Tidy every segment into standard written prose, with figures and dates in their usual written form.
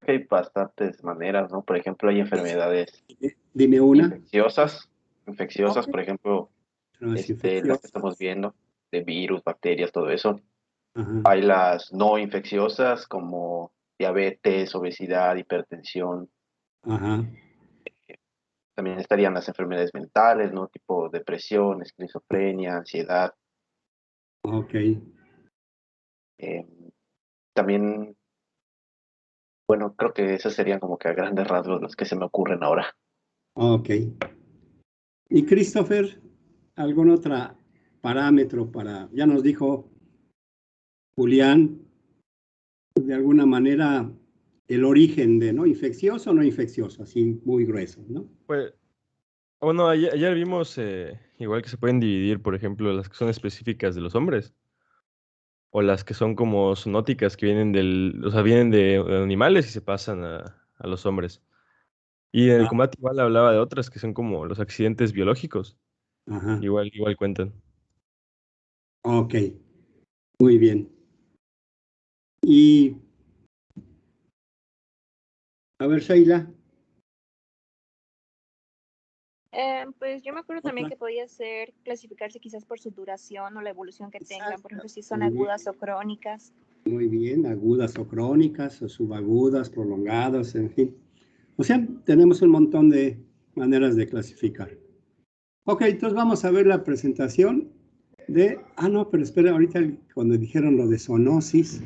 que hay bastantes maneras, ¿no? Por ejemplo, hay enfermedades Dime una. infecciosas, Ok. por ejemplo, Enfermedades las que estamos infecciosas. viendo, de virus, bacterias, todo eso. Ajá. Hay las no infecciosas como diabetes, obesidad, hipertensión. Ajá. También estarían las enfermedades mentales, ¿no? Tipo depresión, esquizofrenia, ansiedad. Ok. Eh, También, bueno, creo que esos serían como que a grandes rasgos los que se me ocurren ahora. Ok. ¿Y Christopher, algún otro parámetro para, ya nos dijo Julián, de alguna manera el origen de, ¿no? Infeccioso o no infeccioso, así muy grueso, ¿no? Pues, bueno, ayer vimos igual que se pueden dividir, por ejemplo, las que son específicas de los hombres o las que son como zoonóticas que vienen o sea, vienen de animales y se pasan a los hombres. Y en el Ah, combate igual hablaba de otras que son como los accidentes biológicos. ajá. Igual cuentan. Ok, muy bien. Y, a ver, Sheila, Pues yo me acuerdo también otra. que podía ser clasificarse quizás por su duración o la evolución que tengan, por Exacto. ejemplo, si son Muy bien, agudas o crónicas. muy bien. Agudas o crónicas, o subagudas, prolongadas, en fin. O sea, tenemos un montón de maneras de clasificar. Ok, entonces vamos a ver la presentación de... Ah, no, pero espera, ahorita cuando dijeron lo de zoonosis,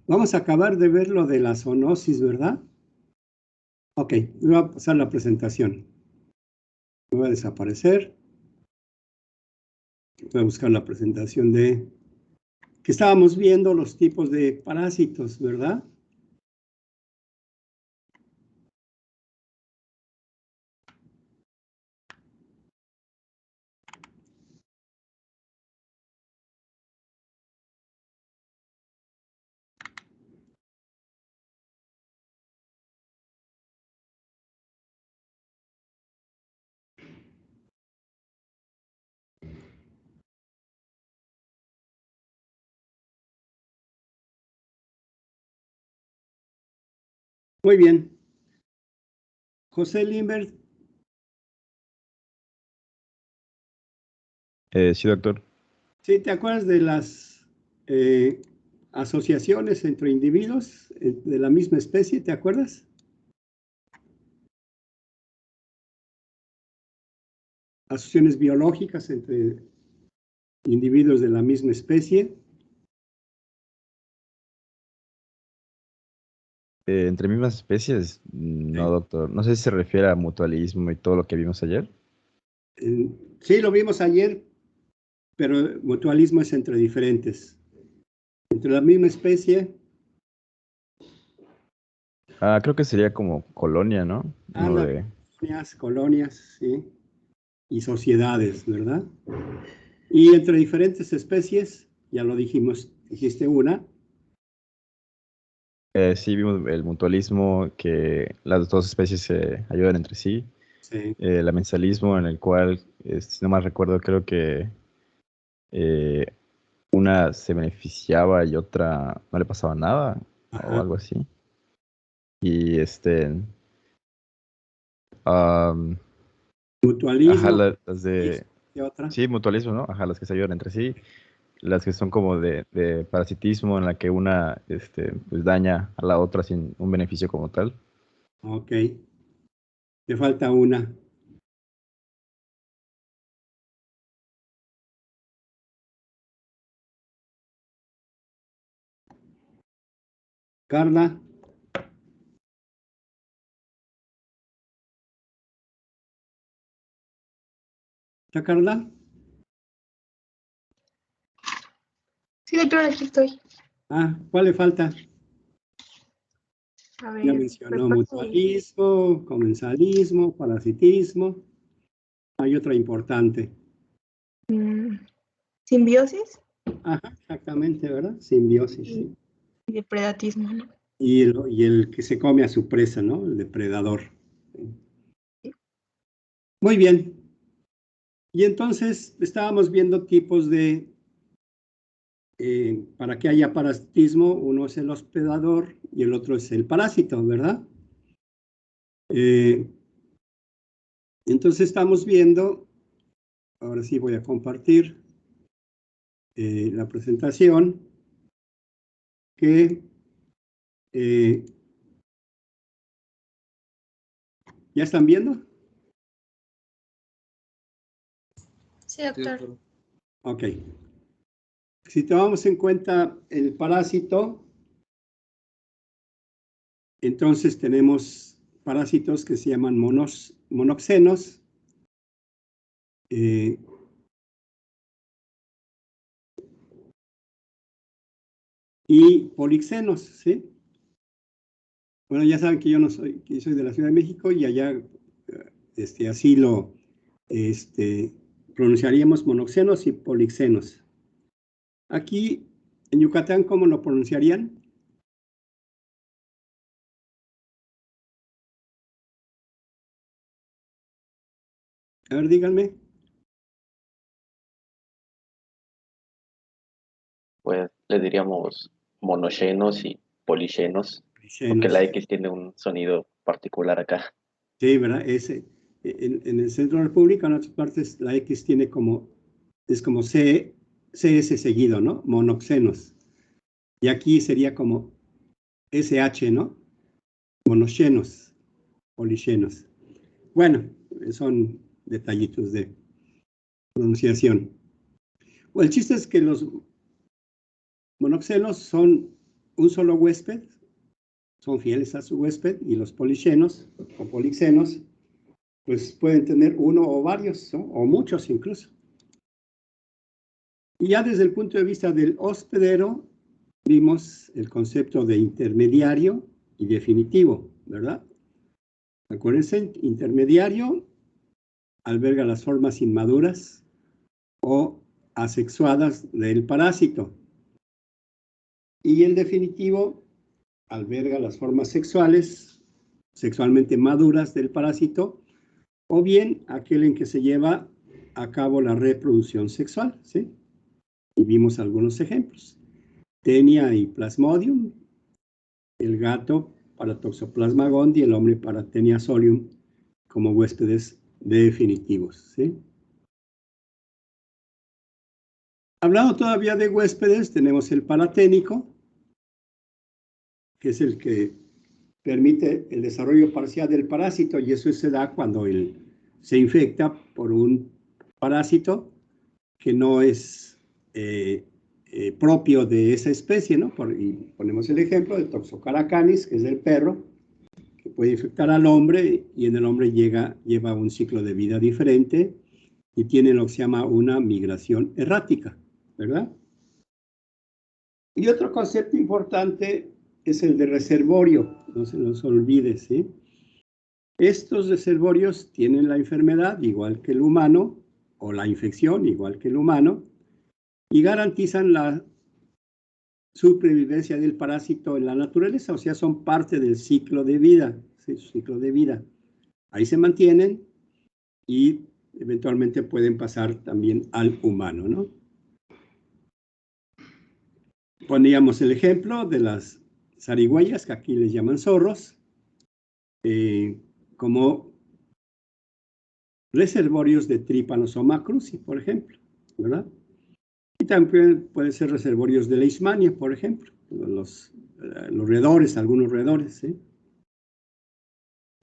vamos a acabar de ver lo de la zoonosis, ¿verdad? Ok, voy a pasar la presentación. Voy a desaparecer. Voy a buscar la presentación de... Que estábamos viendo los tipos de parásitos, ¿verdad? Muy bien. José Limbert, Sí, doctor. ¿sí te acuerdas de las eh, asociaciones entre individuos de la misma especie? ¿Te acuerdas? Asociaciones biológicas entre individuos de la misma especie. Entre mismas especies, no, doctor. No sé si se refiere a mutualismo y todo lo que vimos ayer. Sí, lo vimos ayer, pero mutualismo es entre diferentes. Entre la misma especie, Creo que sería como colonia, ¿no? Uno las de... colonias, sí, y sociedades, ¿verdad? Y entre diferentes especies, ya lo dijimos, dijiste una, Sí, vimos el mutualismo, que las dos especies se ayudan entre sí. sí, El amensalismo, en el cual, si no mal recuerdo, creo que eh, una se beneficiaba y otra no le pasaba nada, o ajá, algo así. Y am, ajá, mutualismo, las de... y otra, Sí, mutualismo, ¿no? Ajá, las que se ayudan entre sí. Las que son como de parasitismo, en la que una pues daña a la otra sin un beneficio como tal. ok, te falta una. Carla, ¿está Carla? Sí, doctor, aquí estoy. ¿Cuál le falta? A Ya ver, mencionó respuesta. mutualismo, comensalismo, parasitismo. Hay otra importante. Simbiosis Ajá, exactamente, ¿verdad? Simbiosis, sí. y depredatismo, ¿no? Y el que se come a su presa, ¿no? El depredador. Muy bien. Y entonces estábamos viendo tipos de para que haya parasitismo, uno es el hospedador y el otro es el parásito, ¿verdad? Entonces estamos viendo, ahora sí voy a compartir la presentación, que ¿ya están viendo? Sí, doctor. Ok. Si tomamos en cuenta el parásito, entonces tenemos parásitos que se llaman monoxenos. Y polixenos, ¿sí? Bueno, ya saben que yo soy de la Ciudad de México y allá así lo pronunciaríamos monoxenos y polixenos. Aquí en Yucatán, ¿cómo lo pronunciarían? A ver, díganme. Pues le diríamos monoxenos y polixenos, porque la X tiene un sonido particular acá. Sí, ¿verdad? En el centro de la República, en otras partes, la X tiene es como CS seguido, ¿no? Monoxenos. Y aquí sería como SH, ¿no? Monoxenos, polixenos. Bueno, son detallitos de pronunciación. Bueno, el chiste es que los monoxenos son un solo huésped, son fieles a su huésped, y los polixenos o polixenos pues pueden tener uno o varios, ¿no? O muchos incluso. Y ya desde el punto de vista del hospedero, vimos el concepto de intermediario y definitivo, ¿verdad? Acuérdense, intermediario alberga las formas inmaduras o asexuadas del parásito. Y el definitivo alberga las formas sexualmente maduras del parásito, o bien aquel en que se lleva a cabo la reproducción sexual, ¿sí? Y vimos algunos ejemplos. Tenia y Plasmodium, el gato para Toxoplasma gondii, el hombre para Tenia solium, como huéspedes definitivos, ¿sí? Hablando todavía de huéspedes, tenemos el paraténico, que es el que permite el desarrollo parcial del parásito, y eso se da cuando se infecta por un parásito que no es propio de esa especie, ¿no? Y ponemos el ejemplo de Toxocaracanis, que es del perro, que puede infectar al hombre, y en el hombre lleva un ciclo de vida diferente y tiene lo que se llama una migración errática, ¿verdad? Y otro concepto importante es el de reservorio, no se nos olvide, ¿sí? Estos reservorios tienen la enfermedad igual que el humano, o la infección igual que el humano, y garantizan la supervivencia del parásito en la naturaleza, o sea, son parte del ciclo de vida, ¿sí? Ciclo de vida. Ahí se mantienen y eventualmente pueden pasar también al humano, ¿no? Poníamos el ejemplo de las zarigüeyas, que aquí les llaman zorros, como reservorios de Trypanosoma cruzi, por ejemplo, ¿verdad? Y también pueden ser reservorios de Leishmania, por ejemplo, los roedores, algunos roedores, ¿sí?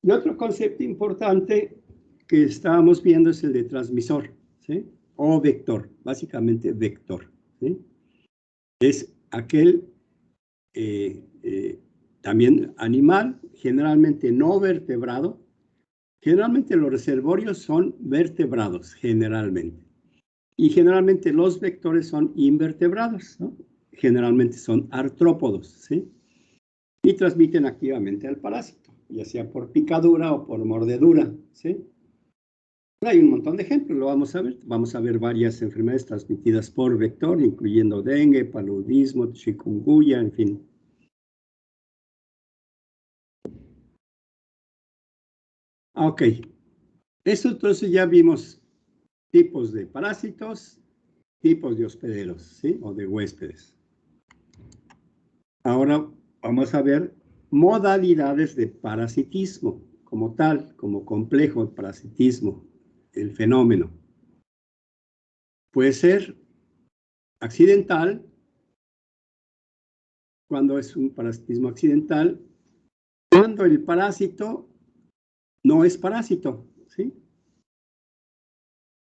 Y otro concepto importante que estábamos viendo es el de transmisor, ¿sí? O vector, básicamente vector, ¿sí? Es aquel también animal, generalmente no vertebrado. Generalmente los reservorios son vertebrados, generalmente. Y generalmente los vectores son invertebrados, ¿no? Generalmente son artrópodos, ¿sí? Y transmiten activamente al parásito, ya sea por picadura o por mordedura, ¿sí? Hay un montón de ejemplos, lo vamos a ver. Vamos a ver varias enfermedades transmitidas por vector, incluyendo dengue, paludismo, chikungunya, en fin. Ok, eso entonces ya vimos tipos de parásitos, tipos de hospederos, ¿sí? O de huéspedes. Ahora vamos a ver modalidades de parasitismo, como tal, como complejo de parasitismo, el fenómeno. Puede ser accidental, cuando es un parasitismo accidental, cuando el parásito no es parásito, ¿sí?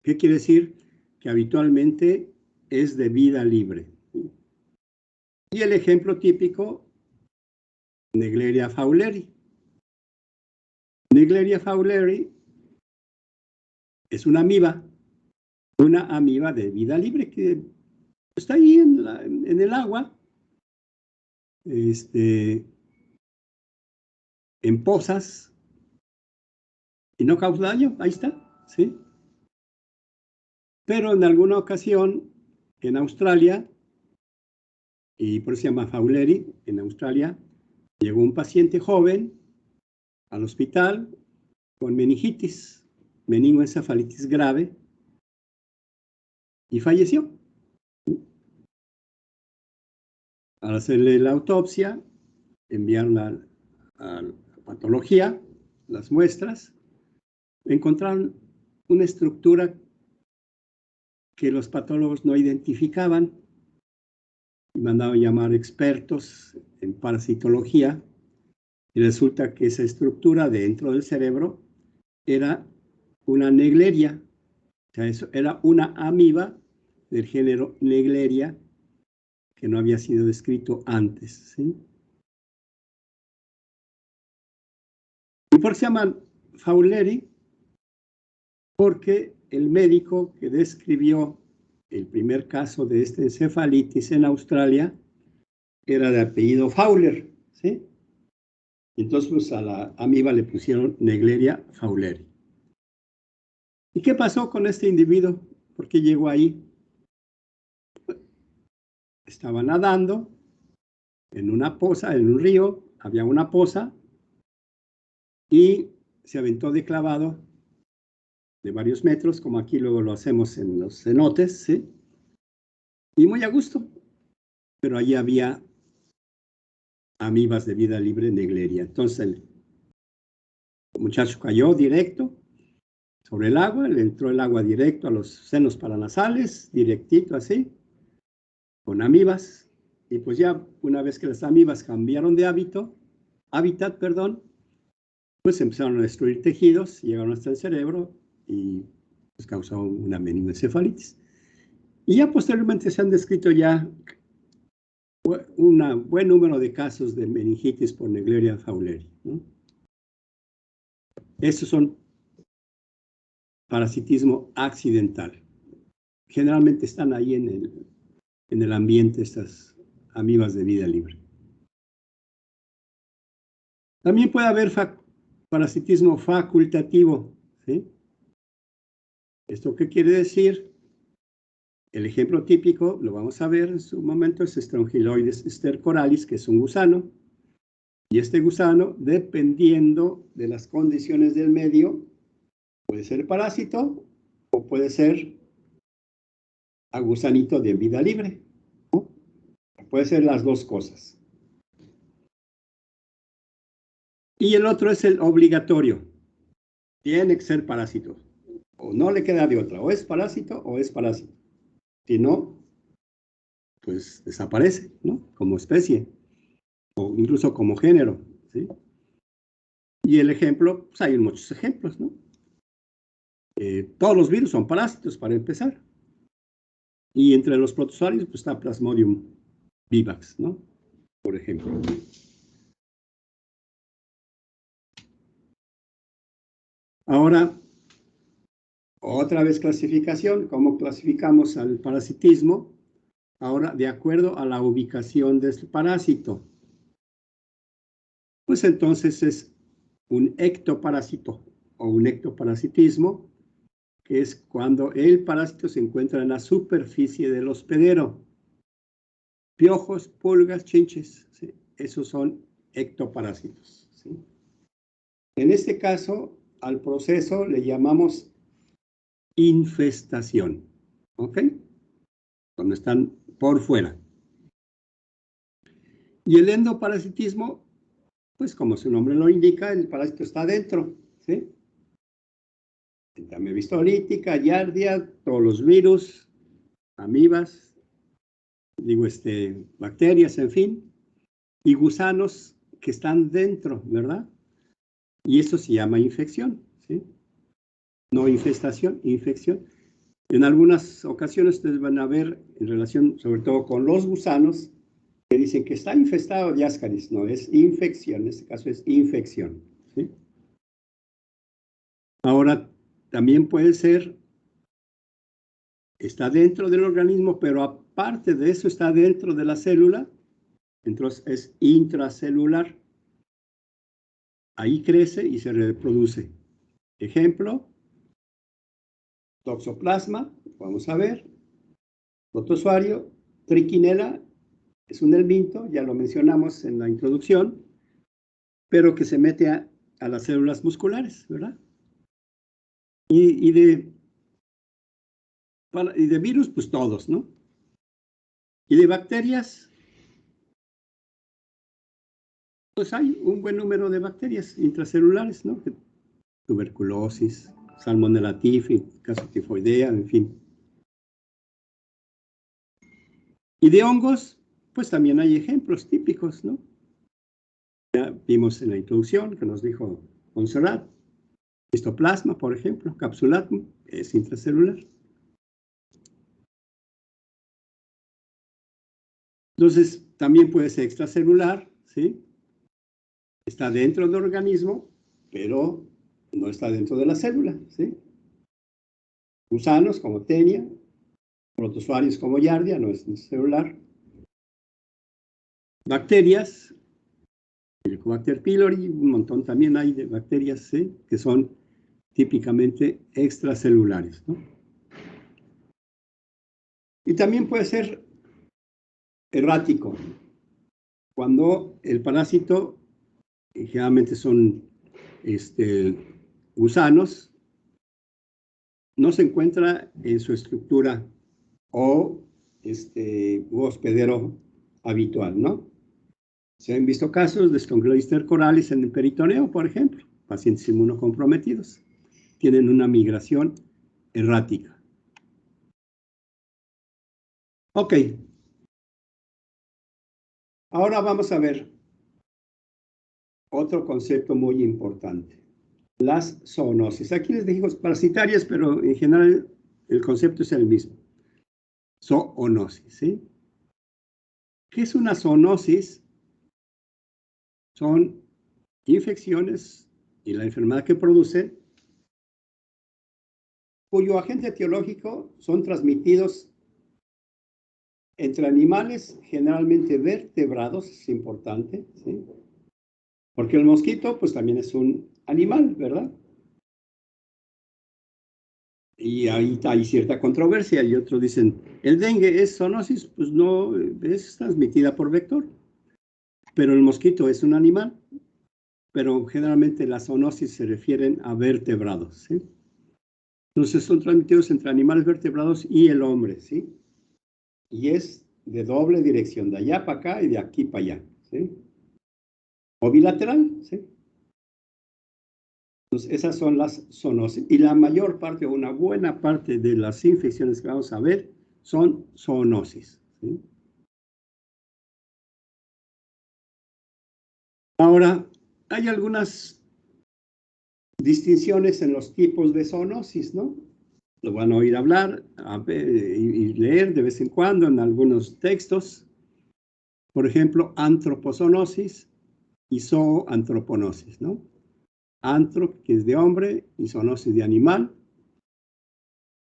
¿Qué quiere decir? Que habitualmente es de vida libre, ¿sí? Y el ejemplo típico, Naegleria fowleri. Naegleria fowleri es una amiba de vida libre que está ahí en el agua, en pozas, y no causa daño, ahí está, ¿sí? Pero en alguna ocasión, en Australia, y por eso se llama fowleri, en Australia, llegó un paciente joven al hospital con meningitis, meningoencefalitis grave, y falleció. Al hacerle la autopsia, enviarla a la patología, las muestras, encontraron una estructura que los patólogos no identificaban y mandaban llamar expertos en parasitología, y resulta que esa estructura dentro del cerebro era una Naegleria, o sea, eso era una amiba del género Naegleria que no había sido descrito antes, ¿sí? ¿Y por qué se llaman fowleri? Porque el médico que describió el primer caso de esta encefalitis en Australia era de apellido Fowler, ¿sí? Entonces, pues a la amiba le pusieron Naegleria fowleri. ¿Y qué pasó con este individuo? ¿Por qué llegó ahí? Estaba nadando en una poza, en un río, había una poza, y se aventó de clavado de varios metros, como aquí luego lo hacemos en los cenotes, ¿sí? Y muy a gusto, pero allí había amibas de vida libre Naegleria. Entonces el muchacho cayó directo sobre el agua, le entró el agua directo a los senos paranasales, directito así, con amibas, y pues ya una vez que las amibas cambiaron de hábitat, pues empezaron a destruir tejidos, llegaron hasta el cerebro y pues causó una meningoencefalitis. Y ya posteriormente se han descrito ya un buen número de casos de meningitis por Naegleria fowleri, ¿no? Estos son parasitismo accidental. Generalmente están ahí en el ambiente estas amibas de vida libre. También puede haber parasitismo facultativo, ¿sí? ¿Esto qué quiere decir? El ejemplo típico, lo vamos a ver en su momento, es Strongyloides stercoralis, que es un gusano. Y este gusano, dependiendo de las condiciones del medio, puede ser parásito o puede ser gusanito de vida libre, ¿no? Puede ser las dos cosas. Y el otro es el obligatorio. Tiene que ser parásito. O no le queda de otra. O es parásito o es parásito. Si no, pues desaparece, ¿no? Como especie. O incluso como género, ¿sí? Y el ejemplo, pues hay muchos ejemplos, ¿no? Todos los virus son parásitos, para empezar. Y entre los protozoarios, pues está Plasmodium vivax, ¿no? Por ejemplo. Ahora, otra vez clasificación. ¿Cómo clasificamos al parasitismo? Ahora, de acuerdo a la ubicación del parásito. Pues entonces es un ectoparásito o un ectoparasitismo, que es cuando el parásito se encuentra en la superficie del hospedero. Piojos, pulgas, chinches, ¿sí? Esos son ectoparásitos, ¿sí? En este caso, al proceso le llamamos infestación, ¿ok? cuando están por fuera. Y el endoparasitismo, pues como su nombre lo indica, el parásito está adentro, ¿sí? También histolítica, giardia, todos los virus, amibas, bacterias, en fin, y gusanos que están dentro, ¿verdad? Y eso se llama infección, ¿sí? No infestación, infección. En algunas ocasiones ustedes van a ver, en relación sobre todo con los gusanos, que dicen que está infestado de Ascaris. No, es infección, en este caso es infección, ¿sí? Ahora, también puede ser, está dentro del organismo, pero aparte de eso está dentro de la célula, entonces es intracelular. Ahí crece y se reproduce. Ejemplo, toxoplasma, vamos a ver, protozoario, triquinela, es un helminto, ya lo mencionamos en la introducción, pero que se mete a las células musculares, ¿verdad? Y de virus, pues todos, ¿no? Y de bacterias, pues hay un buen número de bacterias intracelulares, ¿no? Tuberculosis, Salmonella typhi, caso tifoidea, en fin. Y de hongos, pues también hay ejemplos típicos, ¿no? Ya vimos en la introducción que nos dijo Montserrat, histoplasma, por ejemplo, capsulatum, es intracelular. Entonces, también puede ser extracelular, ¿sí? Está dentro del organismo, pero no está dentro de la célula, ¿sí? Gusanos como tenia, protozoarios como giardia, no es celular. Bacterias, Helicobacter pylori, un montón también hay de bacterias, ¿sí? Que son típicamente extracelulares, ¿no? Y también puede ser errático, cuando el parásito, generalmente son gusanos, no se encuentra en su estructura o hospedero habitual, ¿no? Se han visto casos de Strongyloister coralis en el peritoneo, por ejemplo, pacientes inmunocomprometidos. Tienen una migración errática. Ok. Ahora vamos a ver otro concepto muy importante. Las zoonosis. Aquí les digo parasitarias, pero en general el concepto es el mismo. Zoonosis, ¿sí? ¿Qué es una zoonosis? Son infecciones y la enfermedad que produce, cuyo agente etiológico son transmitidos entre animales, generalmente vertebrados, es importante, ¿sí? Porque el mosquito, pues también es un animal, ¿verdad? Y ahí hay cierta controversia, y otros dicen, ¿el dengue es zoonosis? Pues no, es transmitida por vector. Pero el mosquito es un animal, pero generalmente las zoonosis se refieren a vertebrados, ¿sí? Entonces son transmitidos entre animales vertebrados y el hombre, ¿sí? Y es de doble dirección, de allá para acá y de aquí para allá, ¿sí? O bilateral, ¿sí? Entonces esas son las zoonosis. Y la mayor parte, o una buena parte de las infecciones que vamos a ver son zoonosis, ¿sí? Ahora, hay algunas distinciones en los tipos de zoonosis, ¿no? Lo van a oír hablar y leer de vez en cuando en algunos textos. Por ejemplo, antropozoonosis y zooantroponosis, ¿no? Antro, que es de hombre, y zoonosis de animal.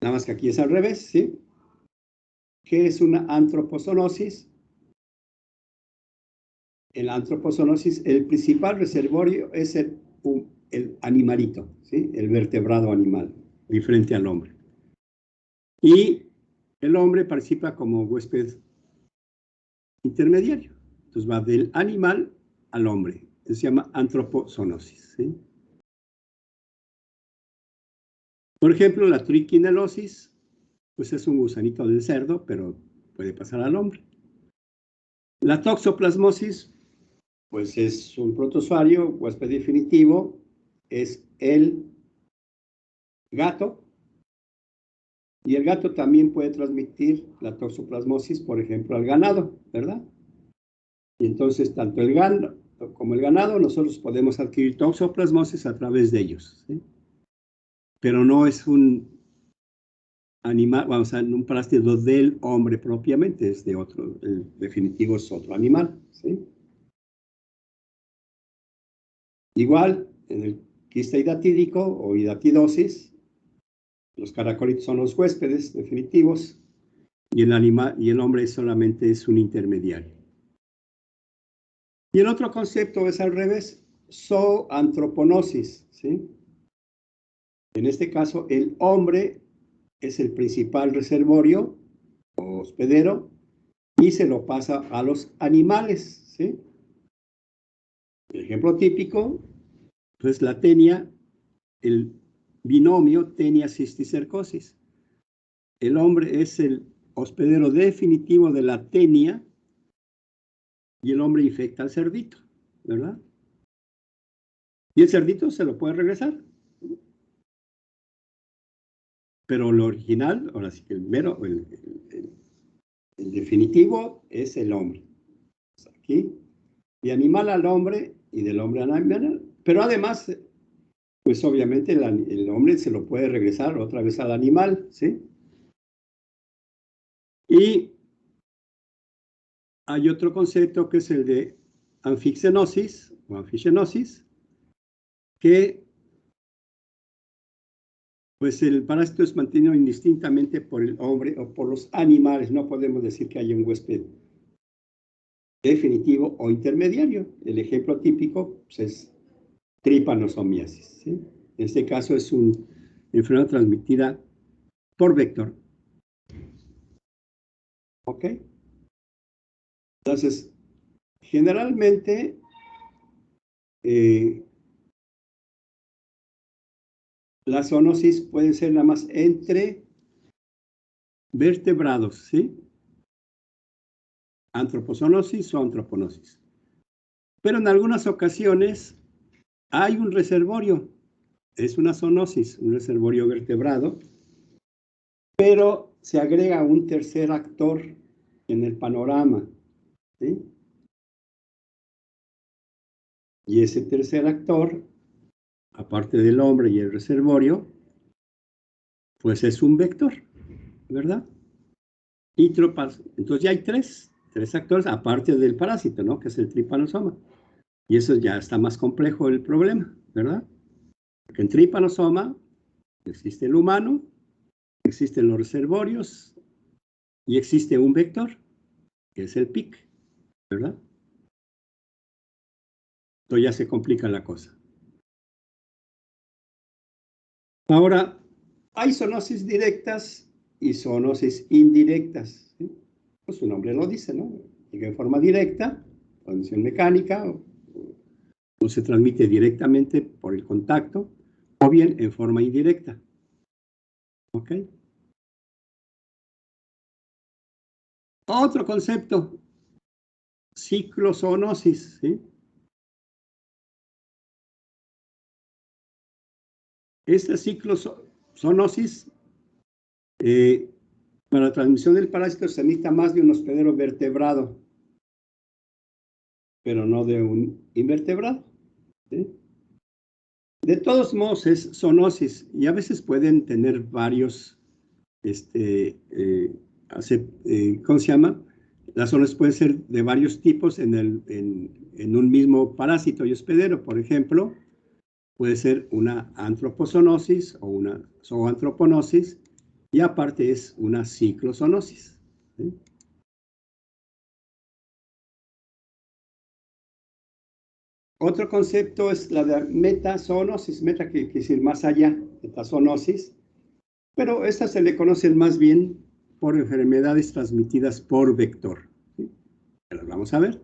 Nada más que aquí es al revés, ¿sí? ¿Qué es una antropozoonosis? En la antropozoonosis, el principal reservorio es el animalito, ¿sí? El vertebrado animal, diferente al hombre. Y el hombre participa como huésped intermediario. Entonces va del animal al hombre. Eso se llama antropozoonosis, ¿sí? Por ejemplo, la triquinelosis, pues es un gusanito del cerdo, pero puede pasar al hombre. La toxoplasmosis, pues es un protozoario, huésped definitivo, es el gato, y el gato también puede transmitir la toxoplasmosis, por ejemplo, al ganado, ¿verdad? Y entonces, tanto el ganado como el ganado, nosotros podemos adquirir toxoplasmosis a través de ellos, ¿sí? Pero no es un animal, vamos a un parásito del hombre propiamente, es de otro, el definitivo es otro animal, ¿sí? Igual, en el quiste hidatídico o hidatidosis, los caracolitos son los huéspedes definitivos y el hombre solamente es un intermediario. Y el otro concepto es al revés, zoantroponosis, ¿sí? En este caso, el hombre es el principal reservorio o hospedero y se lo pasa a los animales, ¿sí? El ejemplo típico, pues la tenia, el binomio tenia-cisticercosis. El hombre es el hospedero definitivo de la tenia y el hombre infecta al cerdito, ¿verdad? Y el cerdito se lo puede regresar. Pero lo original, ahora sí que el mero, el definitivo es el hombre. Aquí, de animal al hombre y del hombre al animal. Pero además, pues obviamente el hombre se lo puede regresar otra vez al animal, ¿sí? Y hay otro concepto que es el de anfixenosis o anfigenosis, que pues el parásito es mantenido indistintamente por el hombre o por los animales. No podemos decir que haya un huésped definitivo o intermediario. El ejemplo típico pues, es tripanosomiasis, ¿sí? En este caso es una enfermedad transmitida por vector. ¿Ok? Entonces, generalmente, la zoonosis puede ser nada más entre vertebrados, ¿sí? Antropozoonosis o antroponosis. Pero en algunas ocasiones hay un reservorio, es una zoonosis, un reservorio vertebrado, pero se agrega un tercer actor en el panorama, ¿sí? Y ese tercer actor, aparte del hombre y el reservorio, pues es un vector, ¿verdad? Entonces ya hay tres actores, aparte del parásito, ¿no? Que es el tripanosoma. Y eso ya está más complejo el problema, ¿verdad? Porque en tripanosoma existe el humano, existen los reservorios y existe un vector, que es el PIC, ¿verdad? Entonces ya se complica la cosa. Ahora, hay zoonosis directas y zoonosis indirectas, ¿sí? Pues su nombre lo dice, ¿no? Llega en forma directa, transmisión mecánica, o se transmite directamente por el contacto, o bien en forma indirecta. ¿Ok? Otro concepto, ciclozoonosis, ¿sí? Esta ciclozoonosis, para la transmisión del parásito se necesita más de un hospedero vertebrado, pero no de un invertebrado, ¿sí? De todos modos es zoonosis y a veces pueden tener varios, ¿cómo se llama? Las zoonosis pueden ser de varios tipos en un mismo parásito y hospedero. Por ejemplo, puede ser una antropozoonosis o una zoantroponosis y aparte es una ciclozoonosis, ¿sí? Otro concepto es la de metazoonosis, meta quiere decir más allá, metazoonosis, pero estas se le conocen más bien por enfermedades transmitidas por vector, ¿sí? Las vamos a ver.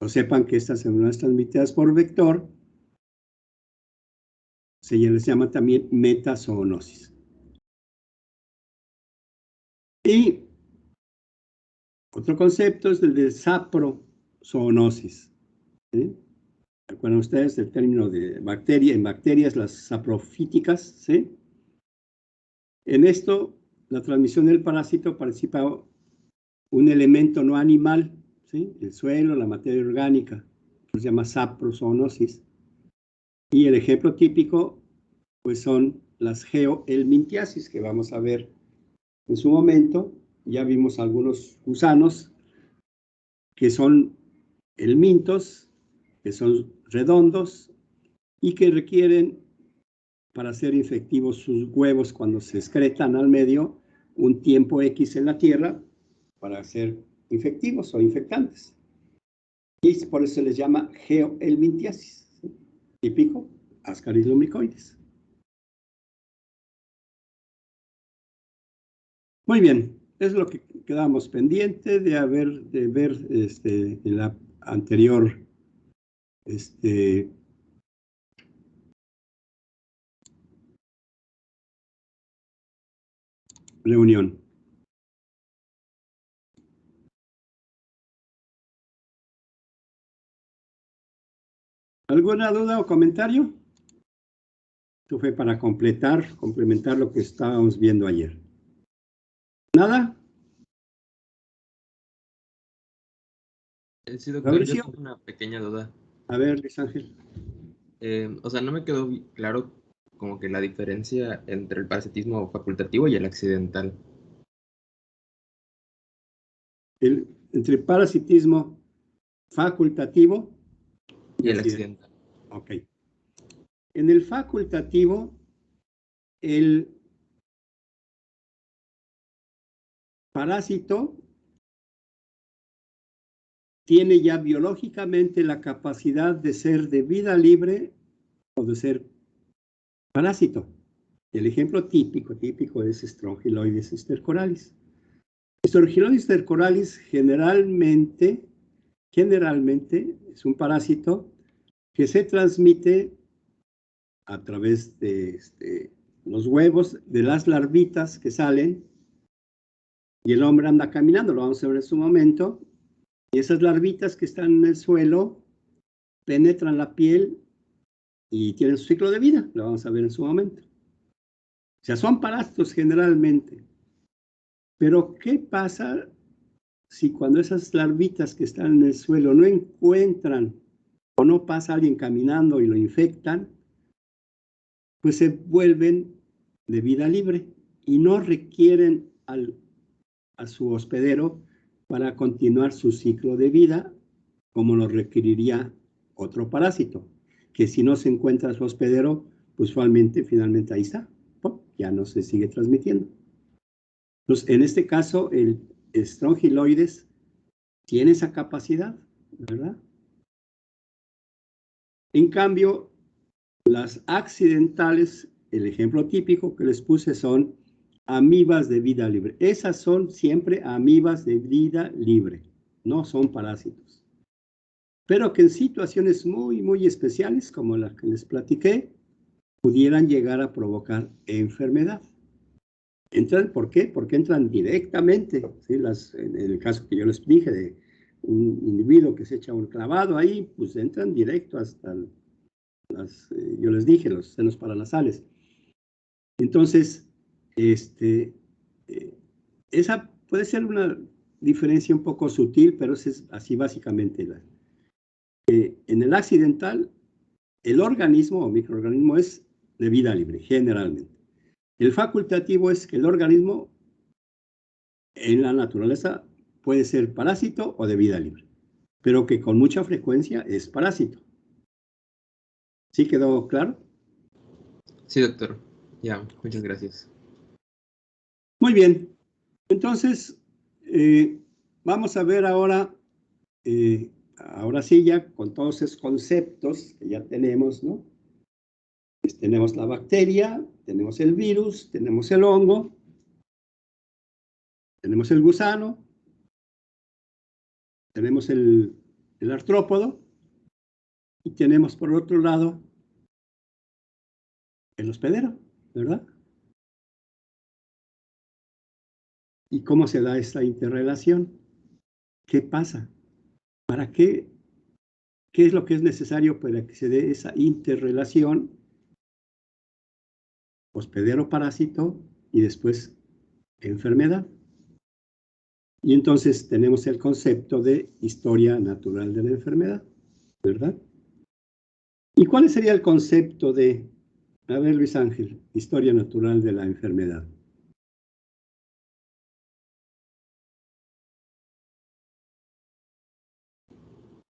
O sepan que estas enfermedades transmitidas por vector se les llama también metazoonosis. Y Otro concepto es el de saprozoonosis. ¿Sí? ¿Recuerdan ustedes el término de bacteria? En bacterias, las saprofíticas, ¿sí? En esto, la transmisión del parásito participa un elemento no animal, ¿sí? El suelo, la materia orgánica, que se llama saprozoonosis. Y el ejemplo típico, pues son las geohelminthiasis, que vamos a ver en su momento. Ya vimos algunos gusanos que son helmintos, que son redondos y que requieren, para ser infectivos sus huevos cuando se excretan al medio, un tiempo X en la tierra para ser infectivos o infectantes. Y por eso se les llama geohelminthiasis, ¿sí? Típico, Ascaris lumbricoides. Muy bien, es lo que quedamos pendiente de ver en la anterior reunión. ¿Alguna duda o comentario? Esto fue para complementar lo que estábamos viendo ayer. ¿Nada? Sí, doctor, yo Fabricio. tengo una pequeña duda. A ver, Luis Ángel. O sea, no me quedó claro como que la diferencia entre el parasitismo facultativo y el accidental. Entre parasitismo facultativo y Y el accidental. accidental. Ok. En el facultativo, el parásito tiene ya biológicamente la capacidad de ser de vida libre o de ser parásito. El ejemplo típico es Strongyloides stercoralis. Strongyloides stercoralis generalmente es un parásito que se transmite a través de los huevos de las larvitas que salen y el hombre anda caminando, lo vamos a ver en su momento, y esas larvitas que están en el suelo penetran la piel y tienen su ciclo de vida, lo vamos a ver en su momento. O sea, son parásitos generalmente. Pero, ¿qué pasa si cuando esas larvitas que están en el suelo no encuentran o no pasa alguien caminando y lo infectan? Pues se vuelven de vida libre y no requieren a su hospedero para continuar su ciclo de vida como lo requeriría otro parásito, que si no se encuentra su hospedero, pues finalmente ahí está, ya no se sigue transmitiendo. Entonces, en este caso, el Strongyloides tiene esa capacidad, ¿verdad? En cambio, las accidentales, el ejemplo típico que les puse son amibas de vida libre. Esas son siempre amibas de vida libre, no son parásitos. Pero que en situaciones muy especiales, como las que les platiqué, pudieran llegar a provocar enfermedad. ¿Por qué? Porque entran directamente, ¿sí? En el caso que yo les dije de un individuo que se echa un clavado ahí, pues entran directo hasta yo les dije, los senos paranasales. Entonces, esa puede ser una diferencia un poco sutil, pero es así básicamente. En el accidental, el organismo o microorganismo es de vida libre, generalmente. El facultativo es que el organismo en la naturaleza puede ser parásito o de vida libre, pero que con mucha frecuencia es parásito. ¿Sí quedó claro? Sí, doctor. Ya, muchas gracias. Muy bien. Entonces, vamos a ver ahora sí ya con todos esos conceptos que ya tenemos, ¿no? Pues tenemos la bacteria, tenemos el virus, tenemos el hongo, tenemos el gusano, tenemos el artrópodo y tenemos por otro lado el hospedero, ¿verdad? ¿Y cómo se da esta interrelación? ¿Qué pasa? ¿Para qué? ¿Qué es lo que es necesario para que se dé esa interrelación hospedero-parásito y después enfermedad? Y entonces tenemos el concepto de historia natural de la enfermedad, ¿verdad? ¿Y cuál sería el concepto de, a ver, Luis Ángel, historia natural de la enfermedad?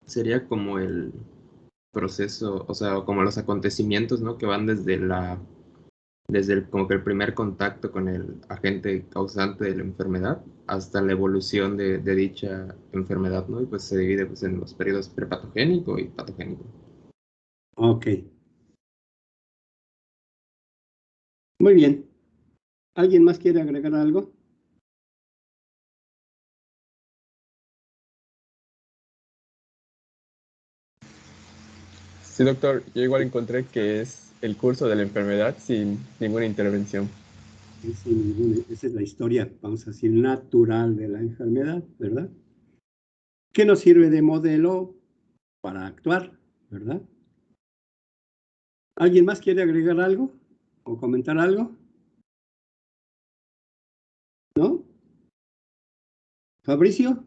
Sería como el proceso, o sea, como los acontecimientos, ¿no? Que van como que el primer contacto con el agente causante de la enfermedad hasta la evolución de dicha enfermedad, ¿no? Y pues se divide pues, en los periodos prepatogénico y patogénico. Ok. Muy bien. ¿Alguien más quiere agregar algo? Sí, doctor, yo igual encontré que es el curso de la enfermedad sin ninguna intervención. Esa es la historia, vamos a decir, natural de la enfermedad, ¿verdad? ¿Qué nos sirve de modelo para actuar, verdad? ¿Alguien más quiere agregar algo o comentar algo? ¿No? ¿Fabricio?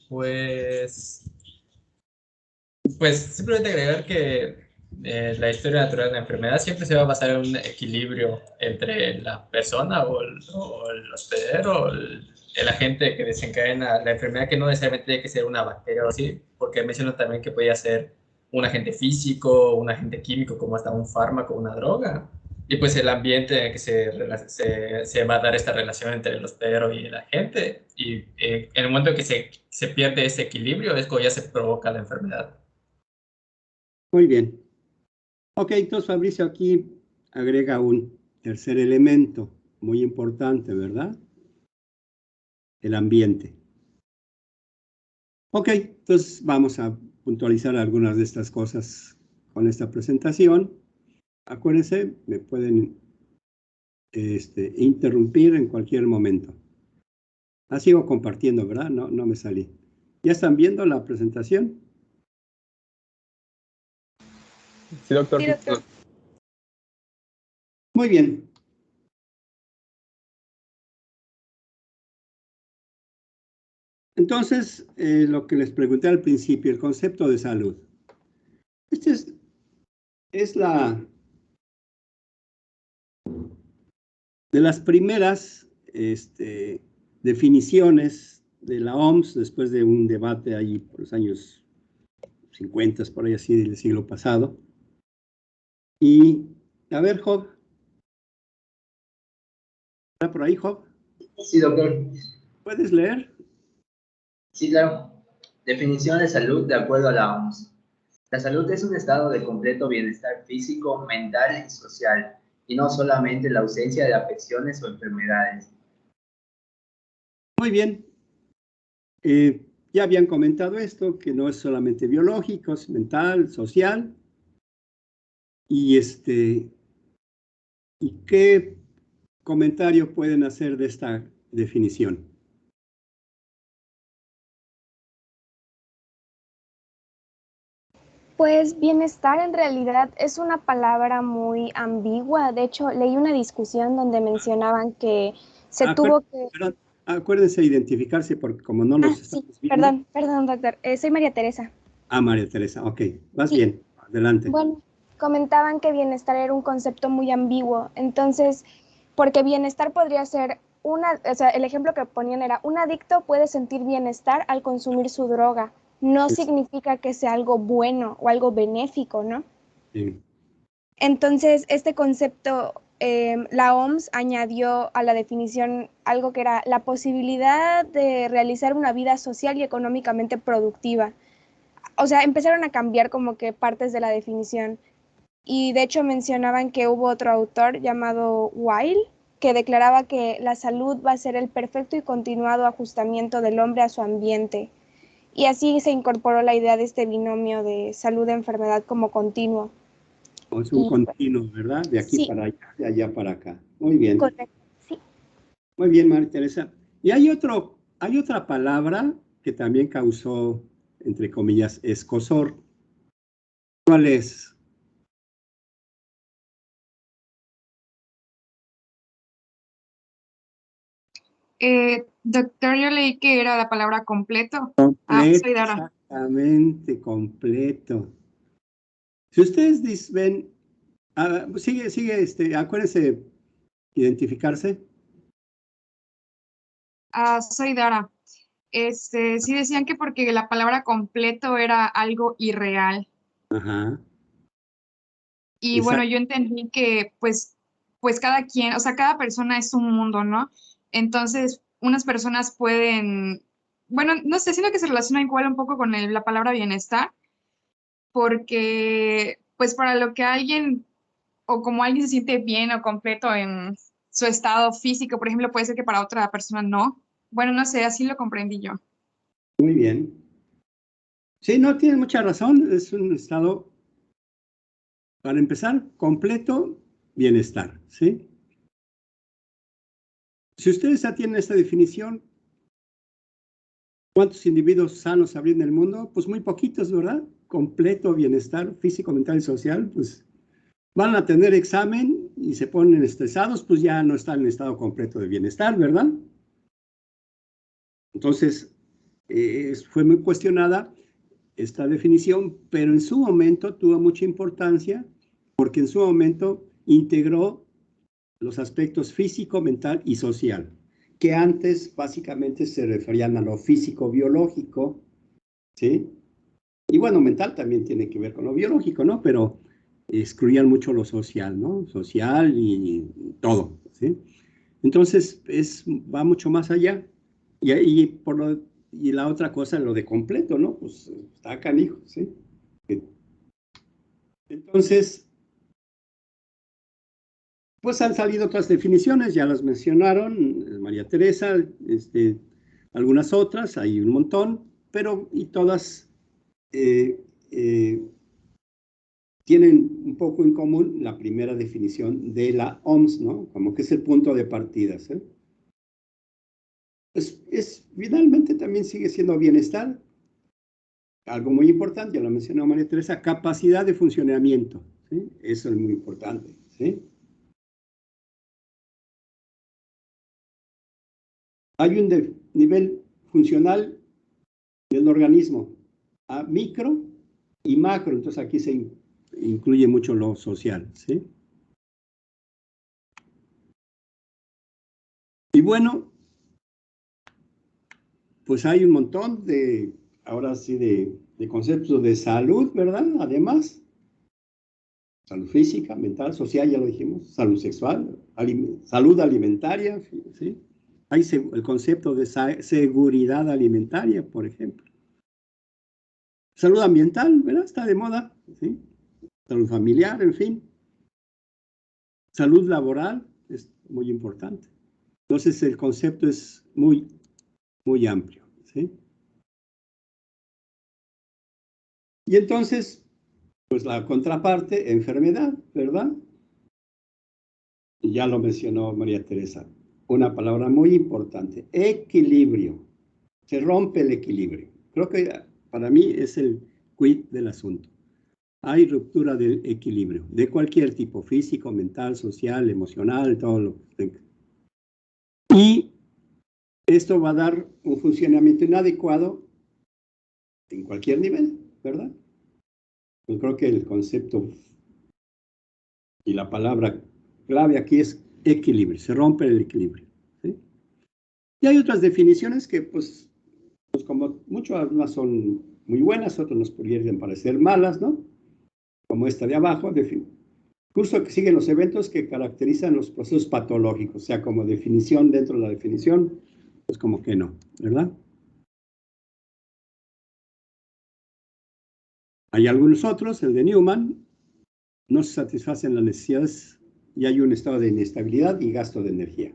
Pues, pues simplemente agregar que la historia natural de la enfermedad siempre se va a basar en un equilibrio entre la persona o el hospedero, o el agente que desencadena la enfermedad, que no necesariamente tiene que ser una bacteria o así, porque menciono también que podía ser un agente físico, un agente químico, como hasta un fármaco, una droga. Y pues el ambiente en el que se va a dar esta relación entre el hospedero y el agente. Y en el momento en que se pierde ese equilibrio es cuando ya se provoca la enfermedad. Muy bien. Ok, entonces Fabricio aquí agrega un tercer elemento muy importante, ¿verdad? El ambiente. Ok, entonces vamos a puntualizar algunas de estas cosas con esta presentación. Acuérdense, me pueden interrumpir en cualquier momento. La sigo compartiendo, ¿verdad? No me salí. ¿Ya están viendo la presentación? Sí, doctor. Sí, doctor. Muy bien. Entonces, lo que les pregunté al principio, el concepto de salud. Este es de las primeras definiciones de la OMS, después de un debate ahí por los años 50, por ahí así del siglo pasado. Y, a ver, Job. ¿Está por ahí, Job? Sí, doctor. ¿Puedes leer? Sí, claro. Definición de salud de acuerdo a la OMS. La salud es un estado de completo bienestar físico, mental y social, y no solamente la ausencia de afecciones o enfermedades. Muy bien. Ya habían comentado esto, que no es solamente biológico, es mental, social. Y ¿y qué comentario pueden hacer de esta definición? Pues bienestar en realidad es una palabra muy ambigua. De hecho, leí una discusión donde mencionaban que se tuvo que... Perdón, acuérdense de identificarse porque como no los Sí, estamos viendo. perdón, doctor. Soy María Teresa. Ah, María Teresa, ok, vas Sí. bien, adelante. Bueno, comentaban que bienestar era un concepto muy ambiguo. Entonces, porque bienestar podría ser o sea, el ejemplo que ponían era, un adicto puede sentir bienestar al consumir su droga. No significa que sea algo bueno o algo benéfico, ¿no? Sí. Entonces, este concepto, la OMS añadió a la definición algo que era la posibilidad de realizar una vida social y económicamente productiva. O sea, empezaron a cambiar como que partes de la definición. Y de hecho mencionaban que hubo otro autor llamado Weil que declaraba que la salud va a ser el perfecto y continuado ajustamiento del hombre a su ambiente. Y así se incorporó la idea de este binomio de salud-enfermedad como continuo. O es un Y, continuo, ¿verdad? De aquí sí. para allá, de allá para acá. Muy bien. Correcto, sí. Muy bien, María Teresa. Y hay otra palabra que también causó, entre comillas, escozor. ¿Cuál es? Doctor, yo leí que era la palabra completo. Completo, Soy Dara. exactamente, completo. Si ustedes ven, sigue, acuérdense identificarse. Soy Dara. Sí decían que porque la palabra completo era algo irreal. Ajá. Y bueno, yo entendí que pues cada quien, o sea, cada persona es un mundo, ¿no? Entonces, unas personas pueden, bueno, no sé, siento que se relaciona igual un poco con la palabra bienestar, porque pues para lo que alguien, o como alguien se siente bien o completo en su estado físico, por ejemplo, puede ser que para otra persona no. Bueno, no sé, así lo comprendí yo. Muy bien. Sí, no, tienes mucha razón. Es un estado, para empezar, completo bienestar, ¿sí? Si ustedes ya tienen esta definición, ¿cuántos individuos sanos habría en el mundo? Pues muy poquitos, ¿verdad? Completo bienestar físico, mental y social, pues van a tener examen y se ponen estresados, pues ya no están en estado completo de bienestar, ¿verdad? Entonces, fue muy cuestionada esta definición, pero en su momento tuvo mucha importancia porque en su momento integró los aspectos físico, mental y social, que antes básicamente se referían a lo físico-biológico, ¿sí? Y bueno, mental también tiene que ver con lo biológico, ¿no? Pero excluían mucho lo social, ¿no? Social y todo, ¿sí? Entonces, va mucho más allá. Y la otra cosa, lo de completo, ¿no? Pues está canijo, ¿sí? Entonces, pues han salido otras definiciones, ya las mencionaron, María Teresa, algunas otras, hay un montón, pero y todas tienen un poco en común la primera definición de la OMS, ¿no? Como que es el punto de partida, ¿sí? Finalmente también sigue siendo bienestar, algo muy importante, ya lo mencionó María Teresa, capacidad de funcionamiento, ¿sí? Eso es muy importante, ¿sí? Hay un nivel funcional del organismo, a micro y macro, entonces aquí se incluye mucho lo social, ¿sí? Y bueno, pues hay un montón ahora sí, de conceptos de salud, ¿verdad? Además, salud física, mental, social, ya lo dijimos, salud sexual, salud alimentaria, ¿sí? Hay el concepto de seguridad alimentaria, por ejemplo. Salud ambiental, ¿verdad? Está de moda, ¿sí? Salud familiar, en fin. Salud laboral es muy importante. Entonces, el concepto es muy, muy amplio, ¿sí? Y entonces, pues la contraparte, enfermedad, ¿verdad? Y ya lo mencionó María Teresa. Una palabra muy importante, equilibrio. Se rompe el equilibrio. Creo que para mí es el quid del asunto. Hay ruptura del equilibrio, de cualquier tipo, físico, mental, social, emocional, todo lo que tenga. Y esto va a dar un funcionamiento inadecuado en cualquier nivel, ¿verdad? Yo creo que el concepto y la palabra clave aquí es equilibrio, se rompe el equilibrio, ¿sí? Y hay otras definiciones que, pues como muchas más son muy buenas, otras nos pudieran parecer malas, ¿no? Como esta de abajo, curso que siguen los eventos que caracterizan los procesos patológicos, o sea, como definición dentro de la definición, pues como que no, ¿verdad? Hay algunos otros, el de Newman, no se satisfacen las necesidades y hay un estado de inestabilidad y gasto de energía.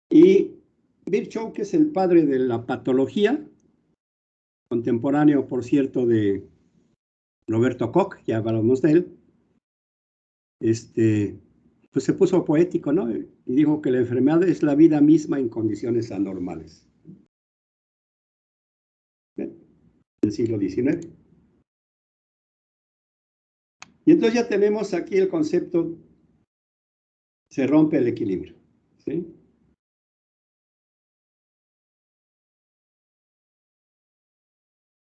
Y Virchow, que es el padre de la patología, contemporáneo, por cierto, de Roberto Koch, ya hablamos de él, pues se puso poético, ¿no? Y dijo que la enfermedad es la vida misma en condiciones anormales. ¿Ven? Del siglo XIX. Y entonces ya tenemos aquí el concepto, se rompe el equilibrio, ¿sí?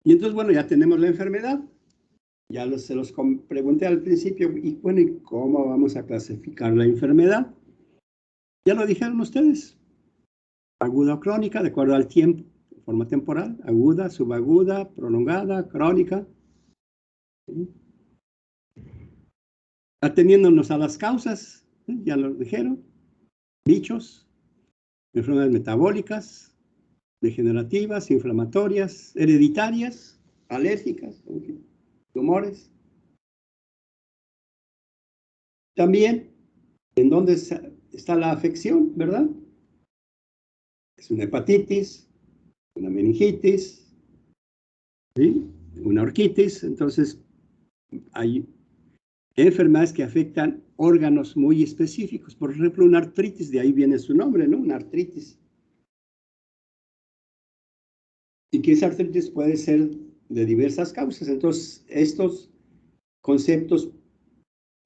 Y entonces, bueno, ya tenemos la enfermedad. Ya se los pregunté al principio, y bueno, ¿y cómo vamos a clasificar la enfermedad? Ya lo dijeron ustedes. Aguda o crónica, de acuerdo al tiempo, de forma temporal, aguda, subaguda, prolongada, crónica. ¿Sí? Ateniéndonos a las causas, ¿sí? Ya lo dijeron, bichos, enfermedades metabólicas, degenerativas, inflamatorias, hereditarias, alérgicas, en fin, tumores. También, ¿en dónde está la afección, verdad? Es una hepatitis, una meningitis, ¿sí? Una orquitis. Entonces, hay enfermedades que afectan órganos muy específicos. Por ejemplo, una artritis, de ahí viene su nombre, ¿no? Una artritis. Y que esa artritis puede ser de diversas causas. Entonces, estos conceptos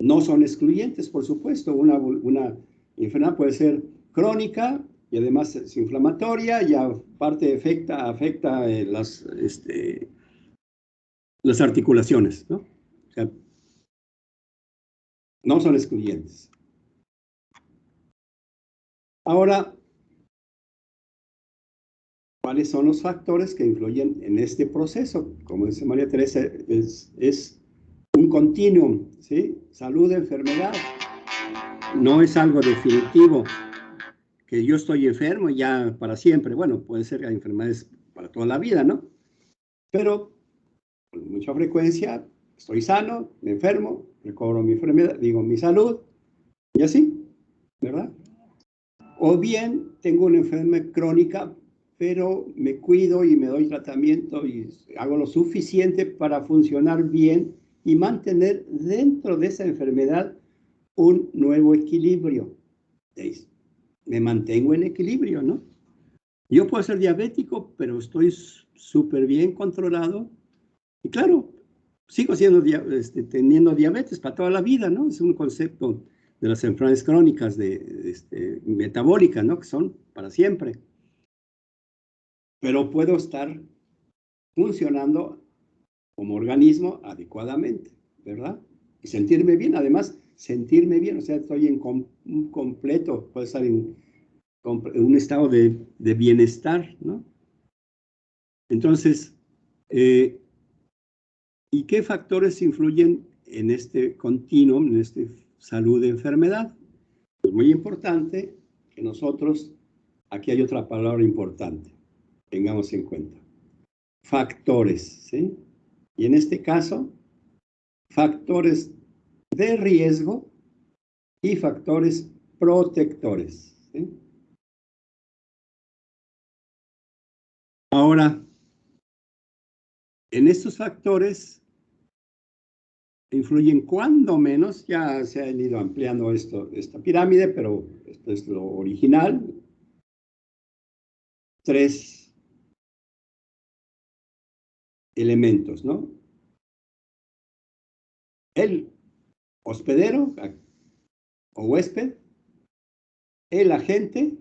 no son excluyentes, por supuesto. Una enfermedad puede ser crónica y además es inflamatoria y aparte afecta las articulaciones, ¿no? O sea, no son excluyentes. Ahora, ¿cuáles son los factores que influyen en este proceso? Como dice María Teresa, es un continuum, ¿sí? Salud, enfermedad. No es algo definitivo, que yo estoy enfermo ya para siempre. Bueno, puede ser que hay enfermedades para toda la vida, ¿no? Pero con mucha frecuencia estoy sano, me enfermo, recobro mi enfermedad, digo mi salud, y así, ¿verdad? O bien tengo una enfermedad crónica, pero me cuido y me doy tratamiento y hago lo suficiente para funcionar bien y mantener dentro de esa enfermedad un nuevo equilibrio. Me mantengo en equilibrio, ¿no? Yo puedo ser diabético, pero estoy súper bien controlado. Y claro, sigo teniendo diabetes para toda la vida, ¿no? Es un concepto de las enfermedades crónicas metabólicas, ¿no? Que son para siempre. Pero puedo estar funcionando como organismo adecuadamente, ¿verdad? Y sentirme bien, además, sentirme bien, o sea, estoy en un completo, puedo estar en un estado de bienestar, ¿no? Entonces, ¿y qué factores influyen en este continuum, en este salud-enfermedad? Es muy importante que nosotros, aquí hay otra palabra importante, tengamos en cuenta. Factores, ¿sí? Y en este caso, factores de riesgo y factores protectores, ¿sí? Ahora, en estos factores influyen cuando menos, ya se ha ido ampliando esta pirámide, pero esto es lo original. 3 elementos, ¿no? El hospedero o huésped, el agente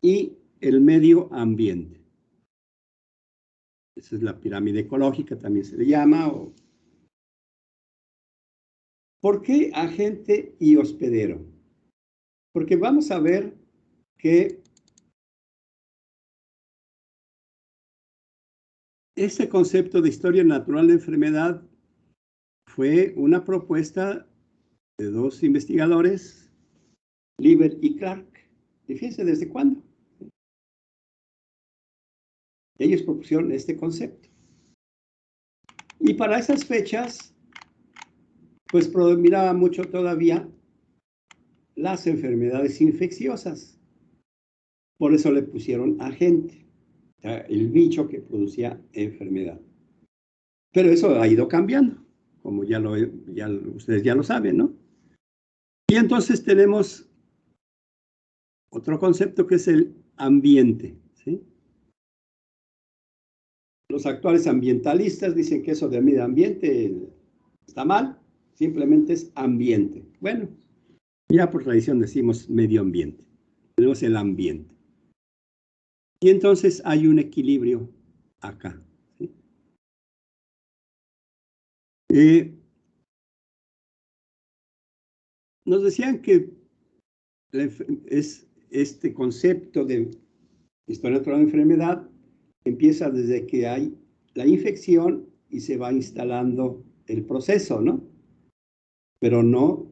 y el medio ambiente. Esa es la pirámide ecológica, también se le llama. ¿Por qué agente y hospedero? Porque vamos a ver que este concepto de historia natural de enfermedad fue una propuesta de 2 investigadores, Lieber y Clark. Y fíjense desde cuándo. Ellos propusieron este concepto. Y para esas fechas, pues predominaba mucho todavía las enfermedades infecciosas. Por eso le pusieron agente, o sea, el bicho que producía enfermedad. Pero eso ha ido cambiando, como ustedes ya lo saben, ¿no? Y entonces tenemos otro concepto que es el ambiente, ¿sí? Los actuales ambientalistas dicen que eso de medio ambiente está mal, simplemente es ambiente. Bueno, ya por tradición decimos medio ambiente, tenemos el ambiente. Y entonces hay un equilibrio acá, ¿sí? Nos decían que es este concepto de historia natural de enfermedad empieza desde que hay la infección y se va instalando el proceso, ¿no? Pero no,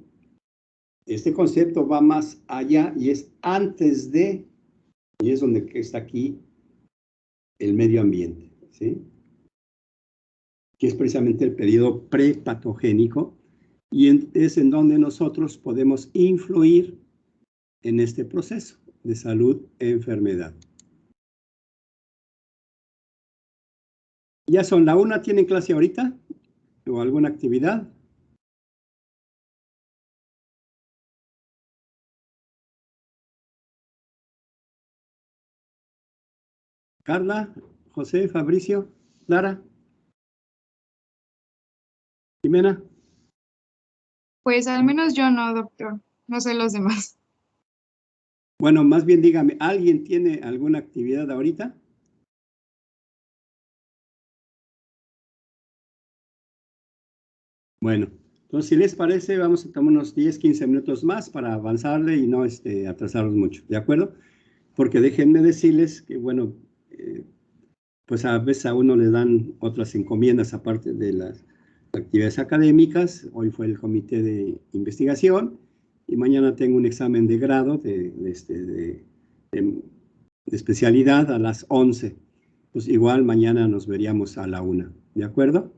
este concepto va más allá y es antes de, y es donde está aquí el medio ambiente, ¿sí? Que es precisamente el periodo prepatogénico y es en donde nosotros podemos influir en este proceso de salud e enfermedad. Ya son la 1, ¿tienen clase ahorita? ¿O alguna actividad? Carla, José, Fabricio, Clara, Jimena. Pues al menos yo no, doctor. No sé los demás. Bueno, más bien dígame, ¿alguien tiene alguna actividad ahorita? Bueno, entonces si les parece, vamos a tomar unos 10, 15 minutos más para avanzarle y no atrasarlos mucho, ¿de acuerdo? Porque déjenme decirles que, bueno, pues a veces a uno le dan otras encomiendas aparte de las actividades académicas. Hoy fue el comité de investigación y mañana tengo un examen de grado de especialidad a las 11. Pues igual mañana nos veríamos a la 1, ¿de acuerdo?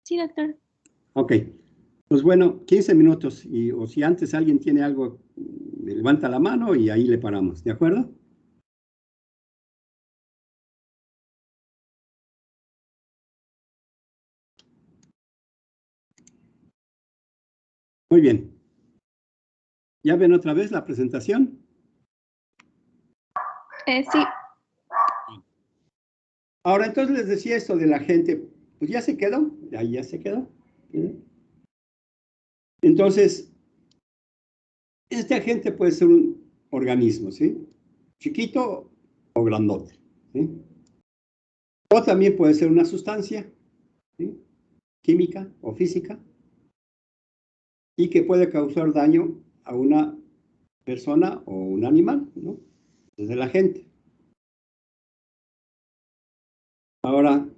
Sí, doctor. Ok, pues bueno, 15 minutos o si antes alguien tiene algo, levanta la mano y ahí le paramos, ¿de acuerdo? Muy bien. ¿Ya ven otra vez la presentación? Sí. Ahora, entonces les decía esto de la gente, pues ya se quedó, ahí ya se quedó. ¿Sí? Entonces, este agente puede ser un organismo, ¿sí? Chiquito o grandote, ¿sí? O también puede ser una sustancia, ¿sí? Química o física, y que puede causar daño a una persona o un animal, ¿no? Desde la gente. Ahora,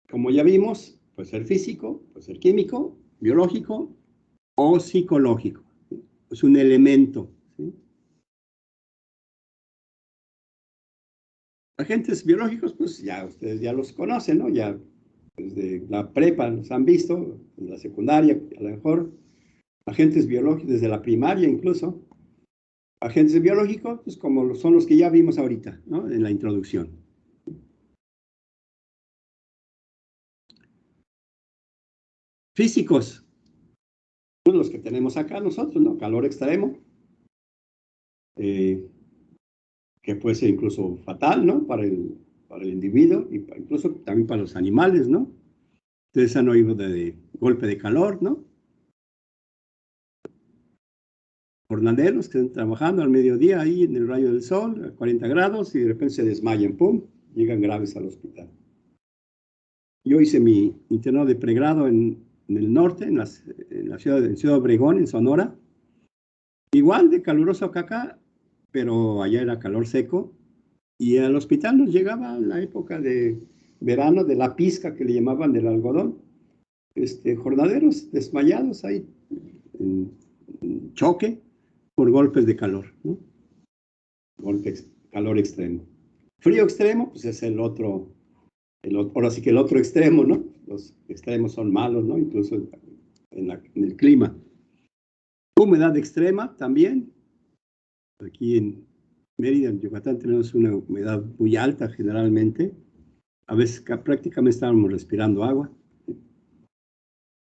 como ya vimos, puede ser físico, puede ser químico, biológico o psicológico. ¿Sí? Es un elemento, ¿sí? Agentes biológicos, pues ya ustedes ya los conocen, ¿no? Ya desde la prepa los han visto, en la secundaria a lo mejor. Agentes biológicos, desde la primaria incluso. Agentes biológicos, pues como son los que ya vimos ahorita, ¿no? En la introducción. Físicos, los que tenemos acá nosotros, ¿no? Calor extremo, que puede ser incluso fatal, ¿no? Para el individuo y incluso también para los animales, ¿no? Ustedes han oído de golpe de calor, ¿no? Jornaleros que están trabajando al mediodía ahí en el rayo del sol, a 40 grados, y de repente se desmayan, ¡pum!, llegan graves al hospital. Yo hice mi internado de pregrado en el norte, en Ciudad de Obregón, en Sonora. Igual de caluroso que acá, pero allá era calor seco. Y al hospital nos llegaba la época de verano, de la pizca que le llamaban del algodón. Jornaleros desmayados ahí, en choque, por golpes de calor, ¿no? Calor extremo. Frío extremo, pues es el otro, ahora sí que el otro extremo, ¿no? Los extremos son malos, ¿no? Incluso en el clima. Humedad extrema también. Aquí en Mérida, en Yucatán, tenemos una humedad muy alta generalmente. A veces prácticamente estábamos respirando agua.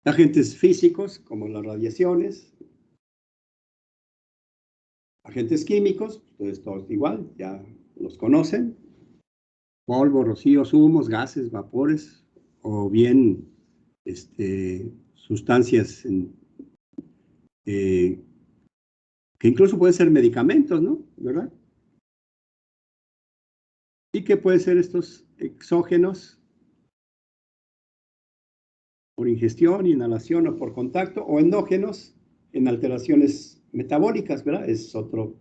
Agentes físicos, como las radiaciones. Agentes químicos, pues todos igual, ya los conocen. Polvo, rocíos, humos, gases, vapores, o bien sustancias que incluso pueden ser medicamentos, ¿no? ¿Verdad? Y que pueden ser estos exógenos por ingestión, inhalación o por contacto, o endógenos en alteraciones metabólicas, ¿verdad? Es otro.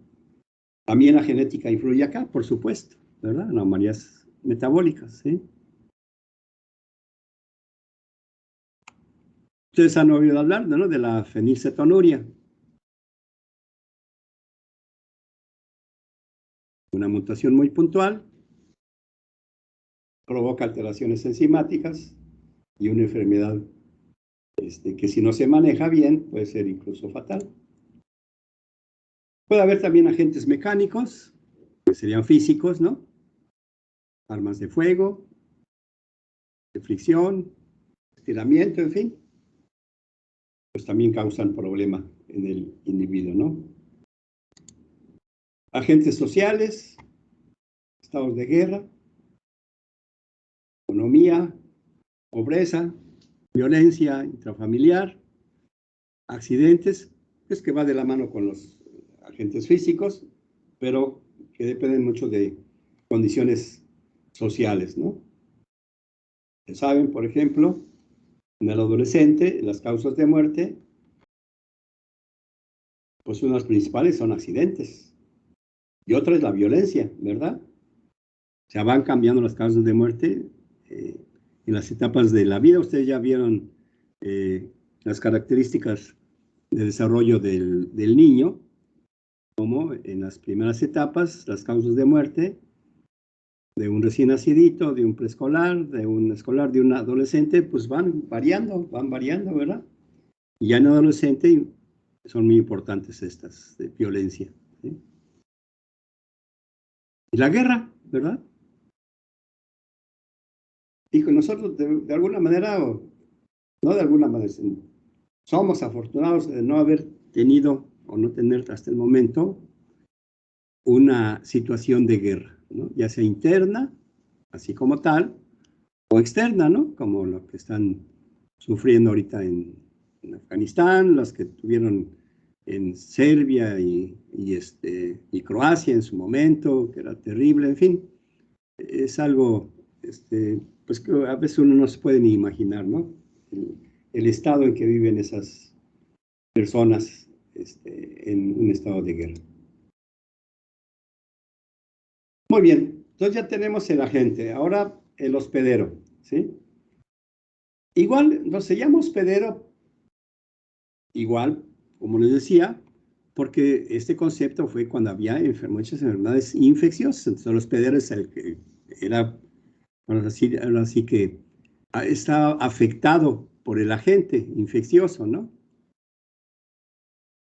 También la genética influye acá, por supuesto, ¿verdad? Anomalías metabólicas, ¿sí? Ustedes han oído hablar, ¿no?, de la fenilcetonuria. Una mutación muy puntual provoca alteraciones enzimáticas y una enfermedad que si no se maneja bien puede ser incluso fatal. Puede haber también agentes mecánicos, que serían físicos, ¿no? Armas de fuego, de fricción, estiramiento, en fin. Pues también causan problema en el individuo, ¿no? Agentes sociales, estados de guerra, economía, pobreza, violencia intrafamiliar, accidentes, es que va de la mano con los agentes físicos, pero que dependen mucho de condiciones sociales, ¿no? Ya saben, por ejemplo, en el adolescente, las causas de muerte, pues unas principales son accidentes, y otra es la violencia, ¿verdad? O sea, van cambiando las causas de muerte en las etapas de la vida. Ustedes ya vieron las características de desarrollo del niño, como en las primeras etapas, las causas de muerte de un recién nacidito, de un preescolar, de un escolar, de un adolescente, pues van variando, ¿verdad? Y ya en adolescente son muy importantes estas de violencia, ¿sí? Y la guerra, ¿verdad? Y con nosotros, de alguna manera, o no de alguna manera, somos afortunados de no haber tenido o no tener hasta el momento una situación de guerra, ¿no? Ya sea interna, así como tal, o externa, ¿no? Como lo que están sufriendo ahorita en Afganistán, las que tuvieron en Serbia y Croacia en su momento, que era terrible, en fin. Es algo, pues que a veces uno no se puede ni imaginar, ¿no? El estado en que viven esas personas en un estado de guerra. Muy bien, entonces ya tenemos el agente, ahora el hospedero, ¿sí? Igual, se llama hospedero, igual, como les decía, porque este concepto fue cuando había muchas enfermedades infecciosas. Entonces el hospedero es el que era, ahora sí que está afectado por el agente infeccioso, ¿no?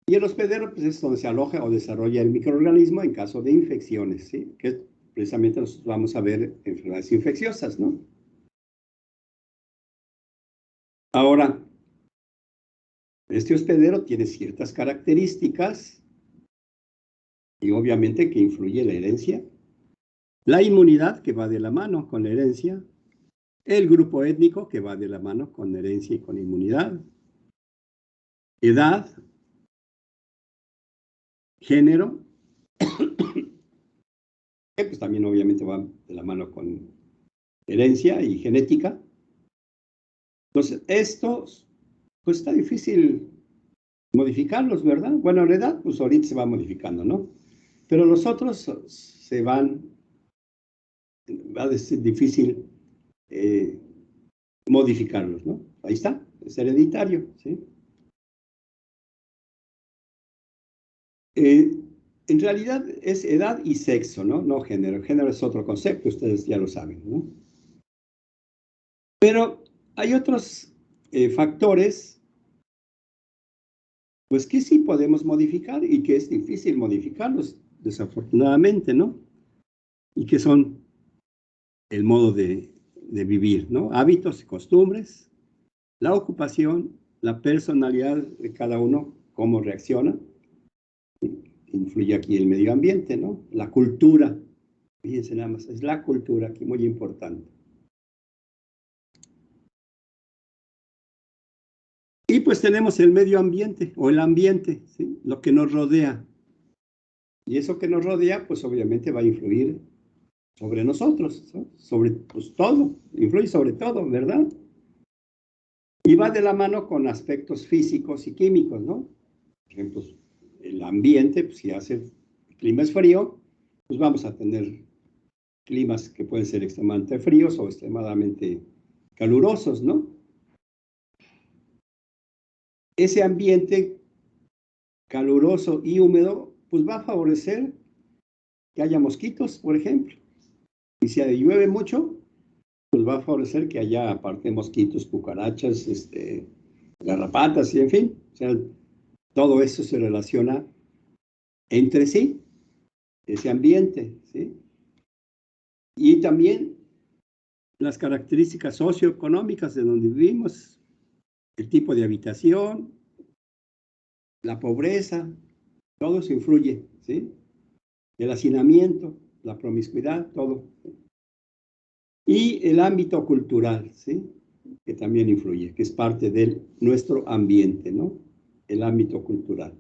Y el hospedero, pues, es donde se aloja o desarrolla el microorganismo en caso de infecciones, ¿sí? Que precisamente nosotros vamos a ver enfermedades infecciosas, ¿no? Ahora, este hospedero tiene ciertas características y obviamente que influye la herencia, la inmunidad que va de la mano con la herencia, el grupo étnico que va de la mano con herencia y con inmunidad, edad, género, que pues también obviamente va de la mano con herencia y genética. Entonces, estos, pues está difícil modificarlos, ¿verdad? Bueno, la edad, pues ahorita se va modificando, ¿no? Pero los otros se van, va a ser difícil modificarlos, ¿no? Ahí está, es hereditario, ¿sí? En realidad es edad y sexo, ¿no? No género. Género es otro concepto, ustedes ya lo saben, ¿no? Pero hay otros factores, pues que sí podemos modificar y que es difícil modificarlos. desafortunadamente, ¿no? Y que son el modo de vivir, ¿no? Hábitos y costumbres, la ocupación, la personalidad de cada uno, cómo reacciona. Influye aquí el medio ambiente, ¿no? La cultura. Fíjense nada más, es la cultura aquí muy importante. Y pues tenemos el medio ambiente o el ambiente, ¿sí? Lo que nos rodea. Y eso que nos rodea, pues obviamente va a influir sobre nosotros, ¿no? Sobre pues, todo, influye sobre todo, ¿verdad? Y va de la mano con aspectos físicos y químicos, ¿no? Por ejemplo, el ambiente, pues, si el clima es frío, pues vamos a tener climas que pueden ser extremadamente fríos o extremadamente calurosos, ¿no? Ese ambiente caluroso y húmedo, pues va a favorecer que haya mosquitos, por ejemplo. Y si llueve mucho, pues va a favorecer que haya, aparte, mosquitos, cucarachas, garrapatas, y en fin. O sea, todo eso se relaciona entre sí, ese ambiente, ¿sí? Y también las características socioeconómicas de donde vivimos, el tipo de habitación, la pobreza, todo eso influye, ¿sí? El hacinamiento, la promiscuidad, todo. Y el ámbito cultural, ¿sí? Que también influye, que es parte de nuestro ambiente, ¿no? El ámbito cultural.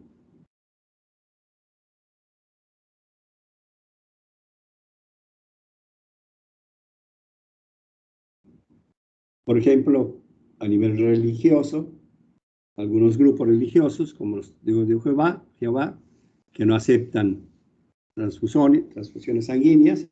Por ejemplo, a nivel religioso, algunos grupos religiosos, como los de Jehová, que no aceptan transfusiones sanguíneas,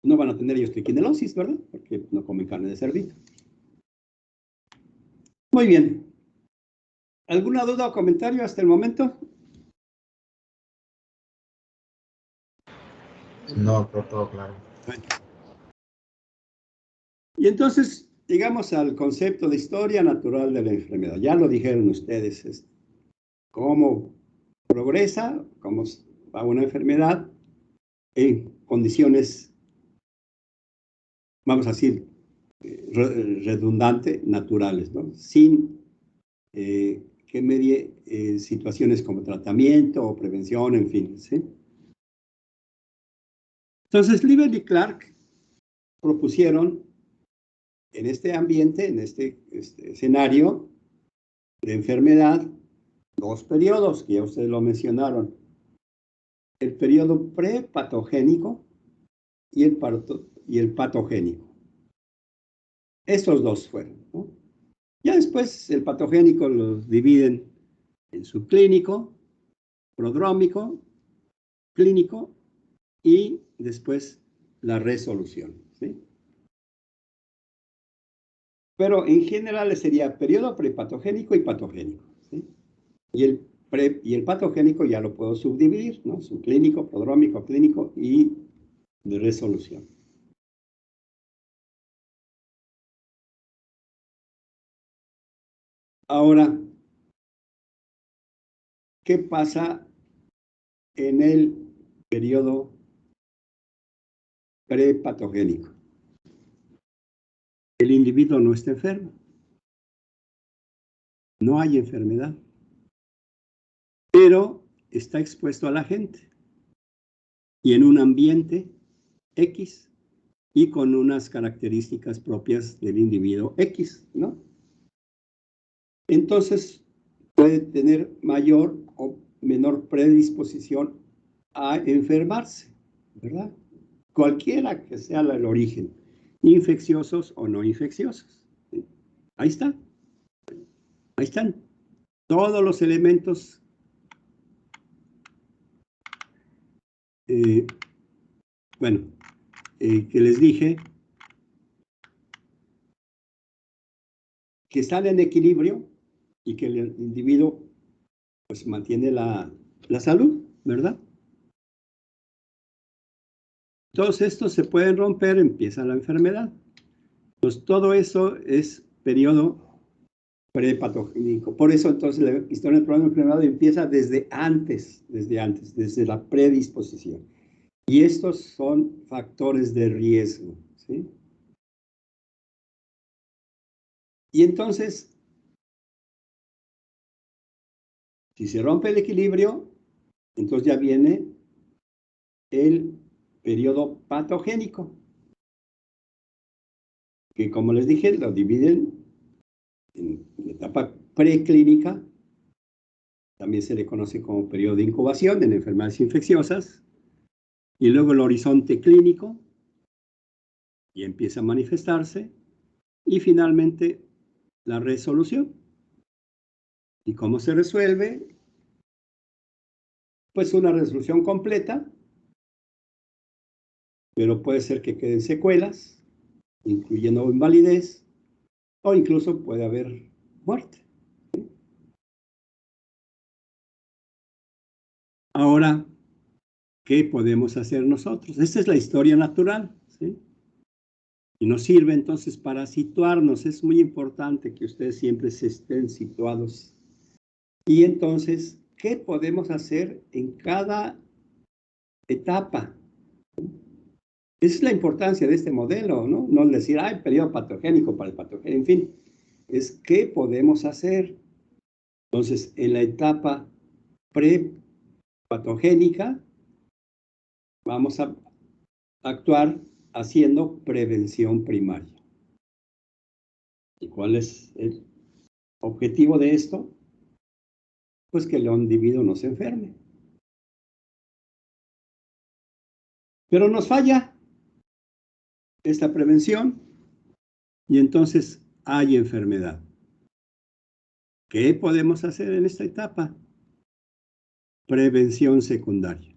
no van a tener ellos triquinelosis, ¿verdad? Porque no comen carne de cerdito. Muy bien. ¿Alguna duda o comentario hasta el momento? No, todo claro. Bueno. Y entonces, llegamos al concepto de historia natural de la enfermedad. Ya lo dijeron ustedes, cómo progresa, cómo va una enfermedad en condiciones, vamos a decir, redundante, naturales, ¿no? Sin que medie situaciones como tratamiento o prevención, en fin, ¿sí? Entonces, Lieber y Clark propusieron en este ambiente, en este escenario de enfermedad, dos periodos, que ya ustedes lo mencionaron. El periodo prepatogénico y el patogénico. Estos dos fueron, ¿no? Ya después el patogénico los dividen en subclínico, prodrómico, clínico y después la resolución, ¿sí? Pero en general sería periodo prepatogénico y patogénico, ¿sí? Y el patogénico ya lo puedo subdividir, ¿no? Subclínico, prodrómico, clínico y de resolución. Ahora, ¿qué pasa en el periodo prepatogénico? El individuo no está enfermo. No hay enfermedad. Pero está expuesto a la gente. Y en un ambiente X y con unas características propias del individuo X, ¿no? Entonces, puede tener mayor o menor predisposición a enfermarse, ¿verdad? Cualquiera que sea el origen, infecciosos o no infecciosos. ¿Sí? Ahí está. Ahí están todos los elementos que les dije, que están en equilibrio y que el individuo pues mantiene la salud, ¿verdad? Todos estos se pueden romper, empieza la enfermedad. Pues todo eso es periodo prepatogénico. Por eso entonces la historia del programa de enfermedad empieza desde antes, desde la predisposición. Y estos son factores de riesgo, ¿sí? Y entonces, si se rompe el equilibrio, entonces ya viene el periodo patogénico, que como les dije, lo dividen en la etapa preclínica, también se le conoce como periodo de incubación en enfermedades infecciosas, y luego el horizonte clínico, y empieza a manifestarse, y finalmente la resolución. ¿Y cómo se resuelve? Pues una resolución completa, pero puede ser que queden secuelas, incluyendo invalidez, o incluso puede haber muerte. Ahora, ¿qué podemos hacer nosotros? Esta es la historia natural, ¿sí? Y nos sirve entonces para situarnos. Es muy importante que ustedes siempre se estén situados. Y entonces, ¿qué podemos hacer en cada etapa? Esa es la importancia de este modelo, ¿no? No decir, hay periodo patogénico para el patogénico, en fin, es qué podemos hacer. Entonces, en la etapa prepatogénica, vamos a actuar haciendo prevención primaria. ¿Y cuál es el objetivo de esto? Pues que el individuo no se enferme. Pero nos falla esta prevención y entonces hay enfermedad. ¿Qué podemos hacer en esta etapa? Prevención secundaria.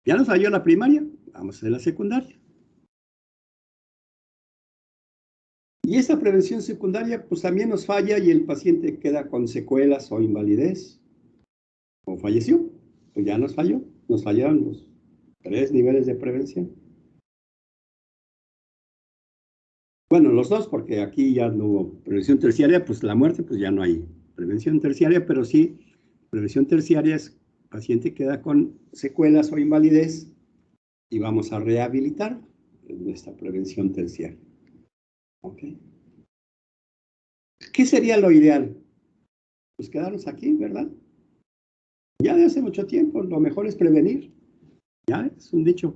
¿Ya nos falló la primaria? Vamos a hacer la secundaria. Y esta prevención secundaria, pues también nos falla y el paciente queda con secuelas o invalidez, o falleció, pues ya nos falló, nos fallaron los 3 niveles de prevención. Bueno, los 2, porque aquí ya no hubo prevención terciaria, pues la muerte, pues ya no hay prevención terciaria, pero sí, prevención terciaria es paciente queda con secuelas o invalidez y vamos a rehabilitar nuestra prevención terciaria. ¿Ok? ¿Qué sería lo ideal? Pues quedarnos aquí, ¿verdad? Ya de hace mucho tiempo, lo mejor es prevenir. Ya es un dicho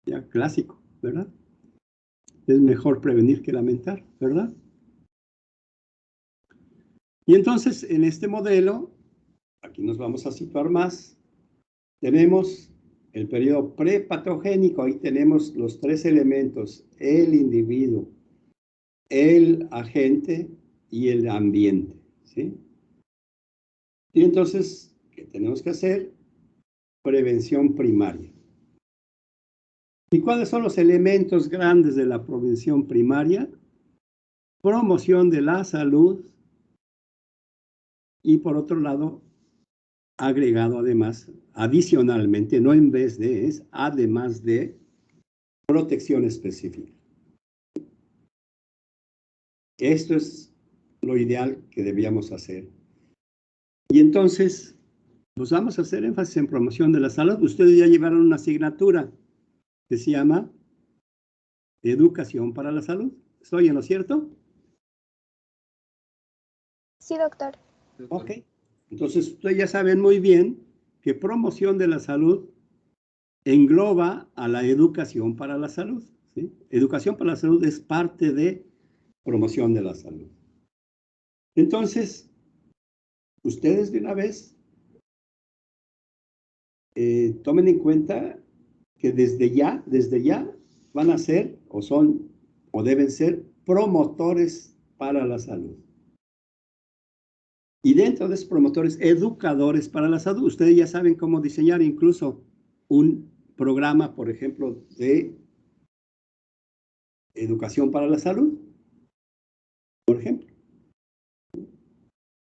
ya clásico, ¿verdad? Es mejor prevenir que lamentar, ¿verdad? Y entonces, en este modelo, aquí nos vamos a situar más, tenemos el periodo prepatogénico, ahí tenemos los 3 elementos, el individuo, el agente y el ambiente, ¿sí? Y entonces, ¿qué tenemos que hacer? Prevención primaria. ¿Y cuáles son los elementos grandes de la prevención primaria? Promoción de la salud y por otro lado, agregado además, adicionalmente, no en vez de, es además de protección específica. Esto es lo ideal que debíamos hacer. Y entonces, pues vamos a hacer énfasis en promoción de la salud. Ustedes ya llevaron una asignatura que se llama Educación para la Salud. ¿Estoy en lo cierto? Sí, doctor. Ok. Entonces, ustedes ya saben muy bien que promoción de la salud engloba a la educación para la salud, ¿sí? Educación para la salud es parte de promoción de la salud. Entonces, ustedes de una vez tomen en cuenta que desde ya van a ser o son o deben ser promotores para la salud. Y dentro de esos promotores, educadores para la salud, ustedes ya saben cómo diseñar incluso un programa, por ejemplo, de educación para la salud. Por ejemplo,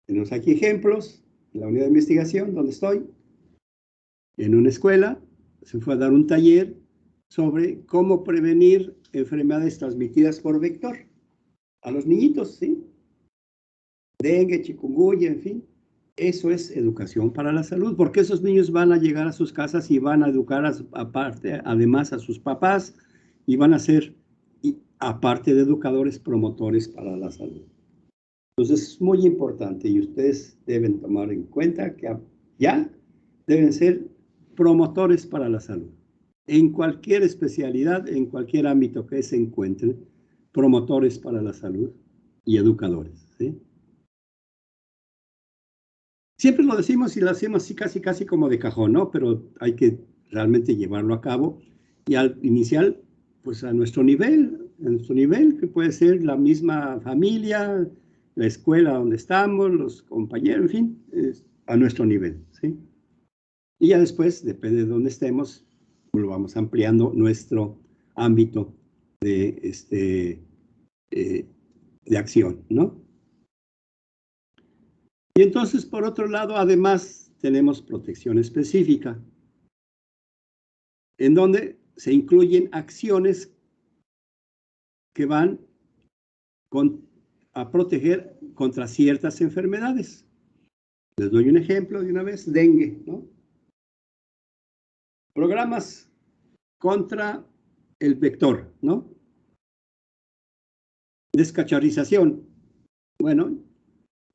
tenemos aquí ejemplos en la unidad de investigación donde estoy, en una escuela, se fue a dar un taller sobre cómo prevenir enfermedades transmitidas por vector a los niñitos, ¿sí? Dengue, chikungunya, en fin. Eso es educación para la salud, porque esos niños van a llegar a sus casas y van a educar aparte, además a sus papás, y van a ser, aparte de educadores, promotores para la salud. Entonces es muy importante y ustedes deben tomar en cuenta que ya deben ser promotores para la salud. En cualquier especialidad, en cualquier ámbito que se encuentren, promotores para la salud y educadores, ¿sí? Siempre lo decimos y lo hacemos así casi como de cajón, ¿no? Pero hay que realmente llevarlo a cabo y al inicial, pues a nuestro nivel, que puede ser la misma familia, la escuela donde estamos, los compañeros, en fin, a nuestro nivel, ¿sí? Y ya después, depende de dónde estemos, lo vamos ampliando nuestro ámbito de acción, ¿no? Y entonces, por otro lado, además, tenemos protección específica, en donde se incluyen acciones que van a proteger contra ciertas enfermedades. Les doy un ejemplo de una vez, dengue, ¿no? Programas contra el vector, ¿no? Descacharrización. Bueno,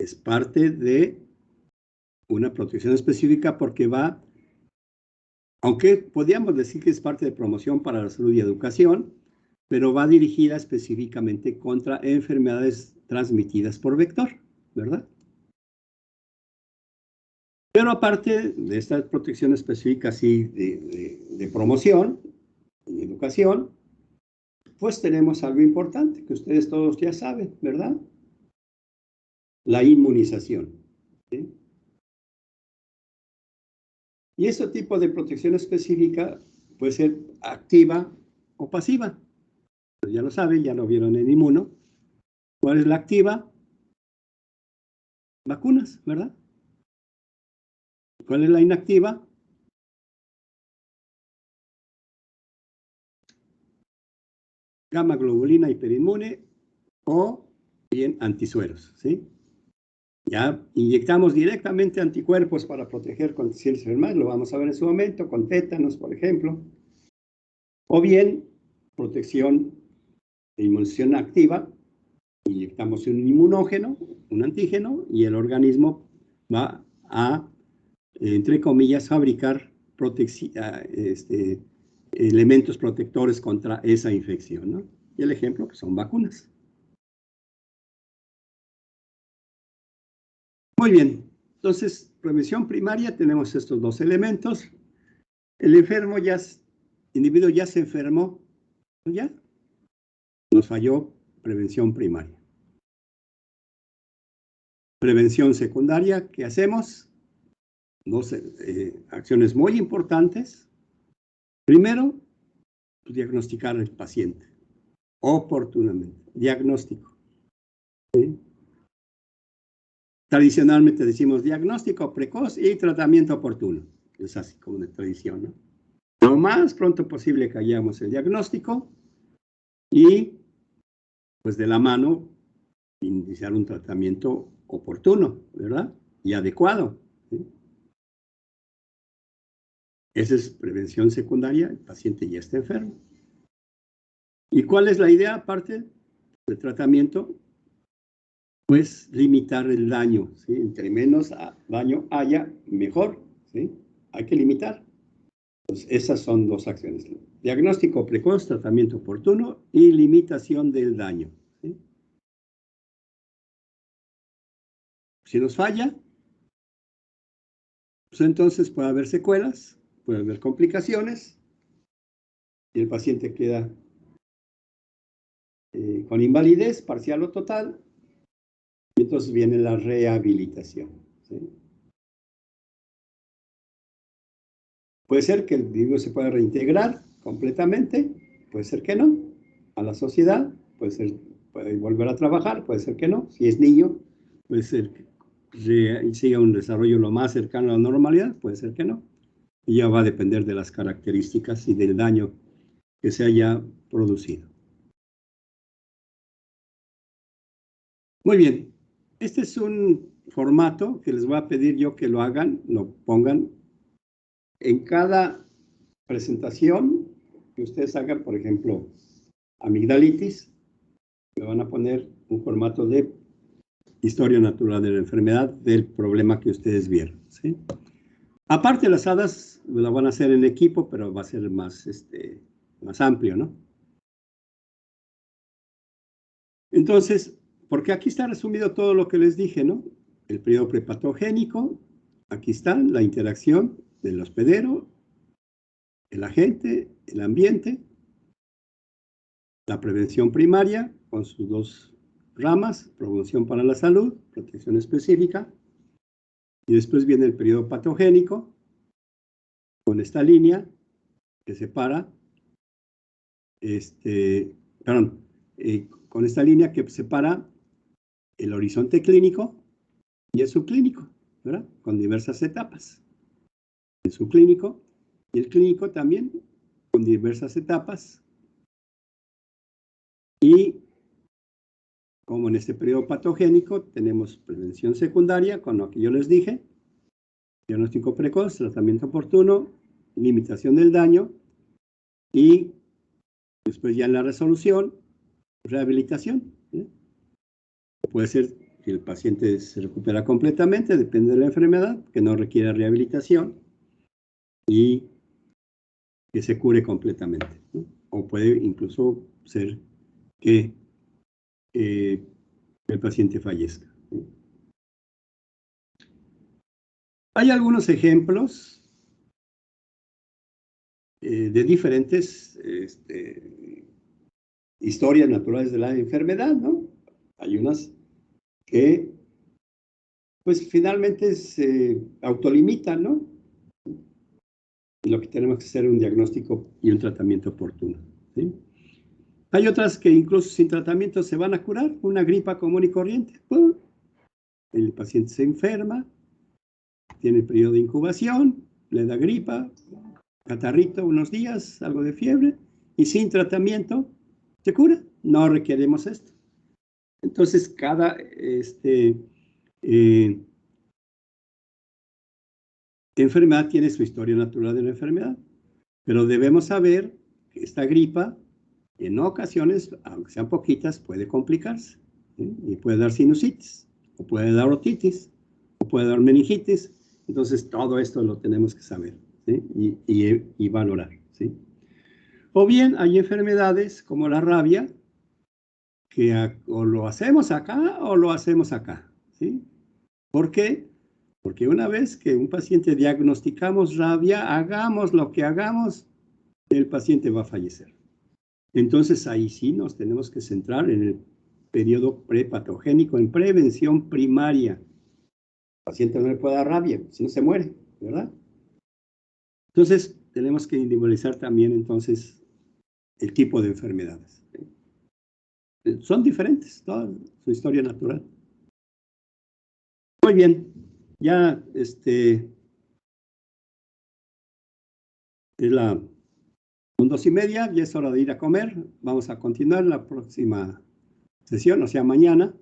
es parte de una protección específica porque va, aunque podríamos decir que es parte de promoción para la salud y educación, pero va dirigida específicamente contra enfermedades transmitidas por vector, ¿verdad? Pero aparte de esta protección específica así de promoción y educación, pues tenemos algo importante que ustedes todos ya saben, ¿verdad? La inmunización, ¿sí? Y este tipo de protección específica puede ser activa o pasiva. Pues ya lo saben, ya lo vieron en Inmuno. ¿Cuál es la activa? Vacunas, ¿verdad? ¿Cuál es la inactiva? Gamma globulina hiperinmune o bien antisueros, ¿sí? Ya inyectamos directamente anticuerpos para proteger contra ciertas enfermedades, lo vamos a ver en su momento, con tétanos, por ejemplo. O bien, protección de inmunización activa, inyectamos un inmunógeno, un antígeno, y el organismo va a, entre comillas, fabricar elementos protectores contra esa infección, ¿no? Y el ejemplo pues, son vacunas. Muy bien, entonces, prevención primaria, tenemos estos dos elementos. El individuo ya se enfermó, ¿ya? Nos falló prevención primaria. Prevención secundaria, ¿qué hacemos? Dos acciones muy importantes. Primero, pues, diagnosticar al paciente oportunamente. Diagnóstico. ¿Sí? Tradicionalmente decimos diagnóstico precoz y tratamiento oportuno. Es así como de tradición, ¿no? Lo más pronto posible que hagamos el diagnóstico y, pues de la mano, iniciar un tratamiento oportuno, ¿verdad? Y adecuado, ¿sí? Esa es prevención secundaria, el paciente ya está enfermo. ¿Y cuál es la idea aparte del tratamiento? Pues limitar el daño, ¿sí? Entre menos daño haya, mejor, ¿sí? Hay que limitar. Pues esas son dos acciones. Diagnóstico precoz, tratamiento oportuno y limitación del daño, ¿sí? Si nos falla, pues entonces puede haber secuelas, puede haber complicaciones y el paciente queda con invalidez parcial o total. Y entonces viene la rehabilitación, ¿sí? Puede ser que el individuo se pueda reintegrar completamente, puede ser que no, a la sociedad, puede volver a trabajar, puede ser que no. Si es niño, puede ser siga un desarrollo lo más cercano a la normalidad, puede ser que no. Y ya va a depender de las características y del daño que se haya producido. Muy bien, este es un formato que les voy a pedir yo que lo hagan, lo pongan en cada presentación que ustedes hagan, por ejemplo, amigdalitis, le van a poner un formato de historia natural de la enfermedad del problema que ustedes vieron, ¿sí? Aparte, las hadas lo van a hacer en equipo, pero va a ser más, más amplio, ¿no? Entonces, porque aquí está resumido todo lo que les dije, ¿no? El periodo prepatogénico, aquí está la interacción del hospedero, el agente, el ambiente, la prevención primaria con sus dos ramas, promoción para la salud, protección específica, y después viene el periodo patogénico con esta línea que separa, con esta línea que separa el horizonte clínico y el subclínico, ¿verdad? Con diversas etapas. El subclínico y el clínico también con diversas etapas. Y como en este periodo patogénico tenemos prevención secundaria, con lo que yo les dije, diagnóstico precoz, tratamiento oportuno, limitación del daño y después ya en la resolución, rehabilitación, ¿sí? Puede ser que el paciente se recupera completamente, depende de la enfermedad, que no requiera rehabilitación y que se cure completamente, ¿no? O puede incluso ser que el paciente fallezca, ¿sí? Hay algunos ejemplos de diferentes historias naturales de la enfermedad, ¿no? Hay unas que, pues, finalmente se autolimitan, ¿no? Y lo que tenemos que hacer es un diagnóstico y un tratamiento oportuno, ¿sí? Hay otras que incluso sin tratamiento se van a curar, una gripa común y corriente. ¡Pum! El paciente se enferma, tiene periodo de incubación, le da gripa, catarrito unos días, algo de fiebre, y sin tratamiento se cura. No requerimos esto. Entonces, cada enfermedad tiene su historia natural de la enfermedad, pero debemos saber que esta gripa, en ocasiones, aunque sean poquitas, puede complicarse, ¿sí? Y puede dar sinusitis, o puede dar otitis, o puede dar meningitis. Entonces, todo esto lo tenemos que saber, ¿sí? Y valorar, ¿sí? O bien, hay enfermedades como la rabia, que o lo hacemos acá o lo hacemos acá, ¿sí? ¿Por qué? Porque una vez que un paciente diagnosticamos rabia, hagamos lo que hagamos, el paciente va a fallecer. Entonces, ahí sí nos tenemos que centrar en el periodo prepatogénico, en prevención primaria. El paciente no le puede dar rabia, si no se muere, ¿verdad? Entonces, tenemos que individualizar también, entonces, el tipo de enfermedades. Son diferentes, toda su historia natural. Muy bien, ya es la 2:30, ya es hora de ir a comer. Vamos a continuar la próxima sesión, o sea, mañana.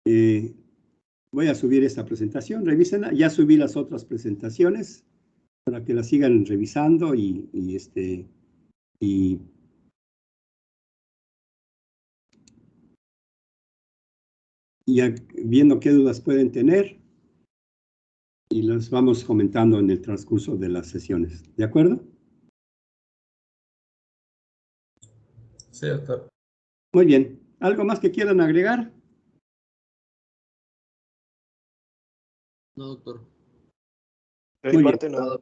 Voy a subir esta presentación, revísenla. Ya subí las otras presentaciones para que las sigan revisando y viendo qué dudas pueden tener y las vamos comentando en el transcurso de las sesiones. ¿De acuerdo? Sí, doctor. Muy bien. ¿Algo más que quieran agregar? No, doctor. De mi parte, no.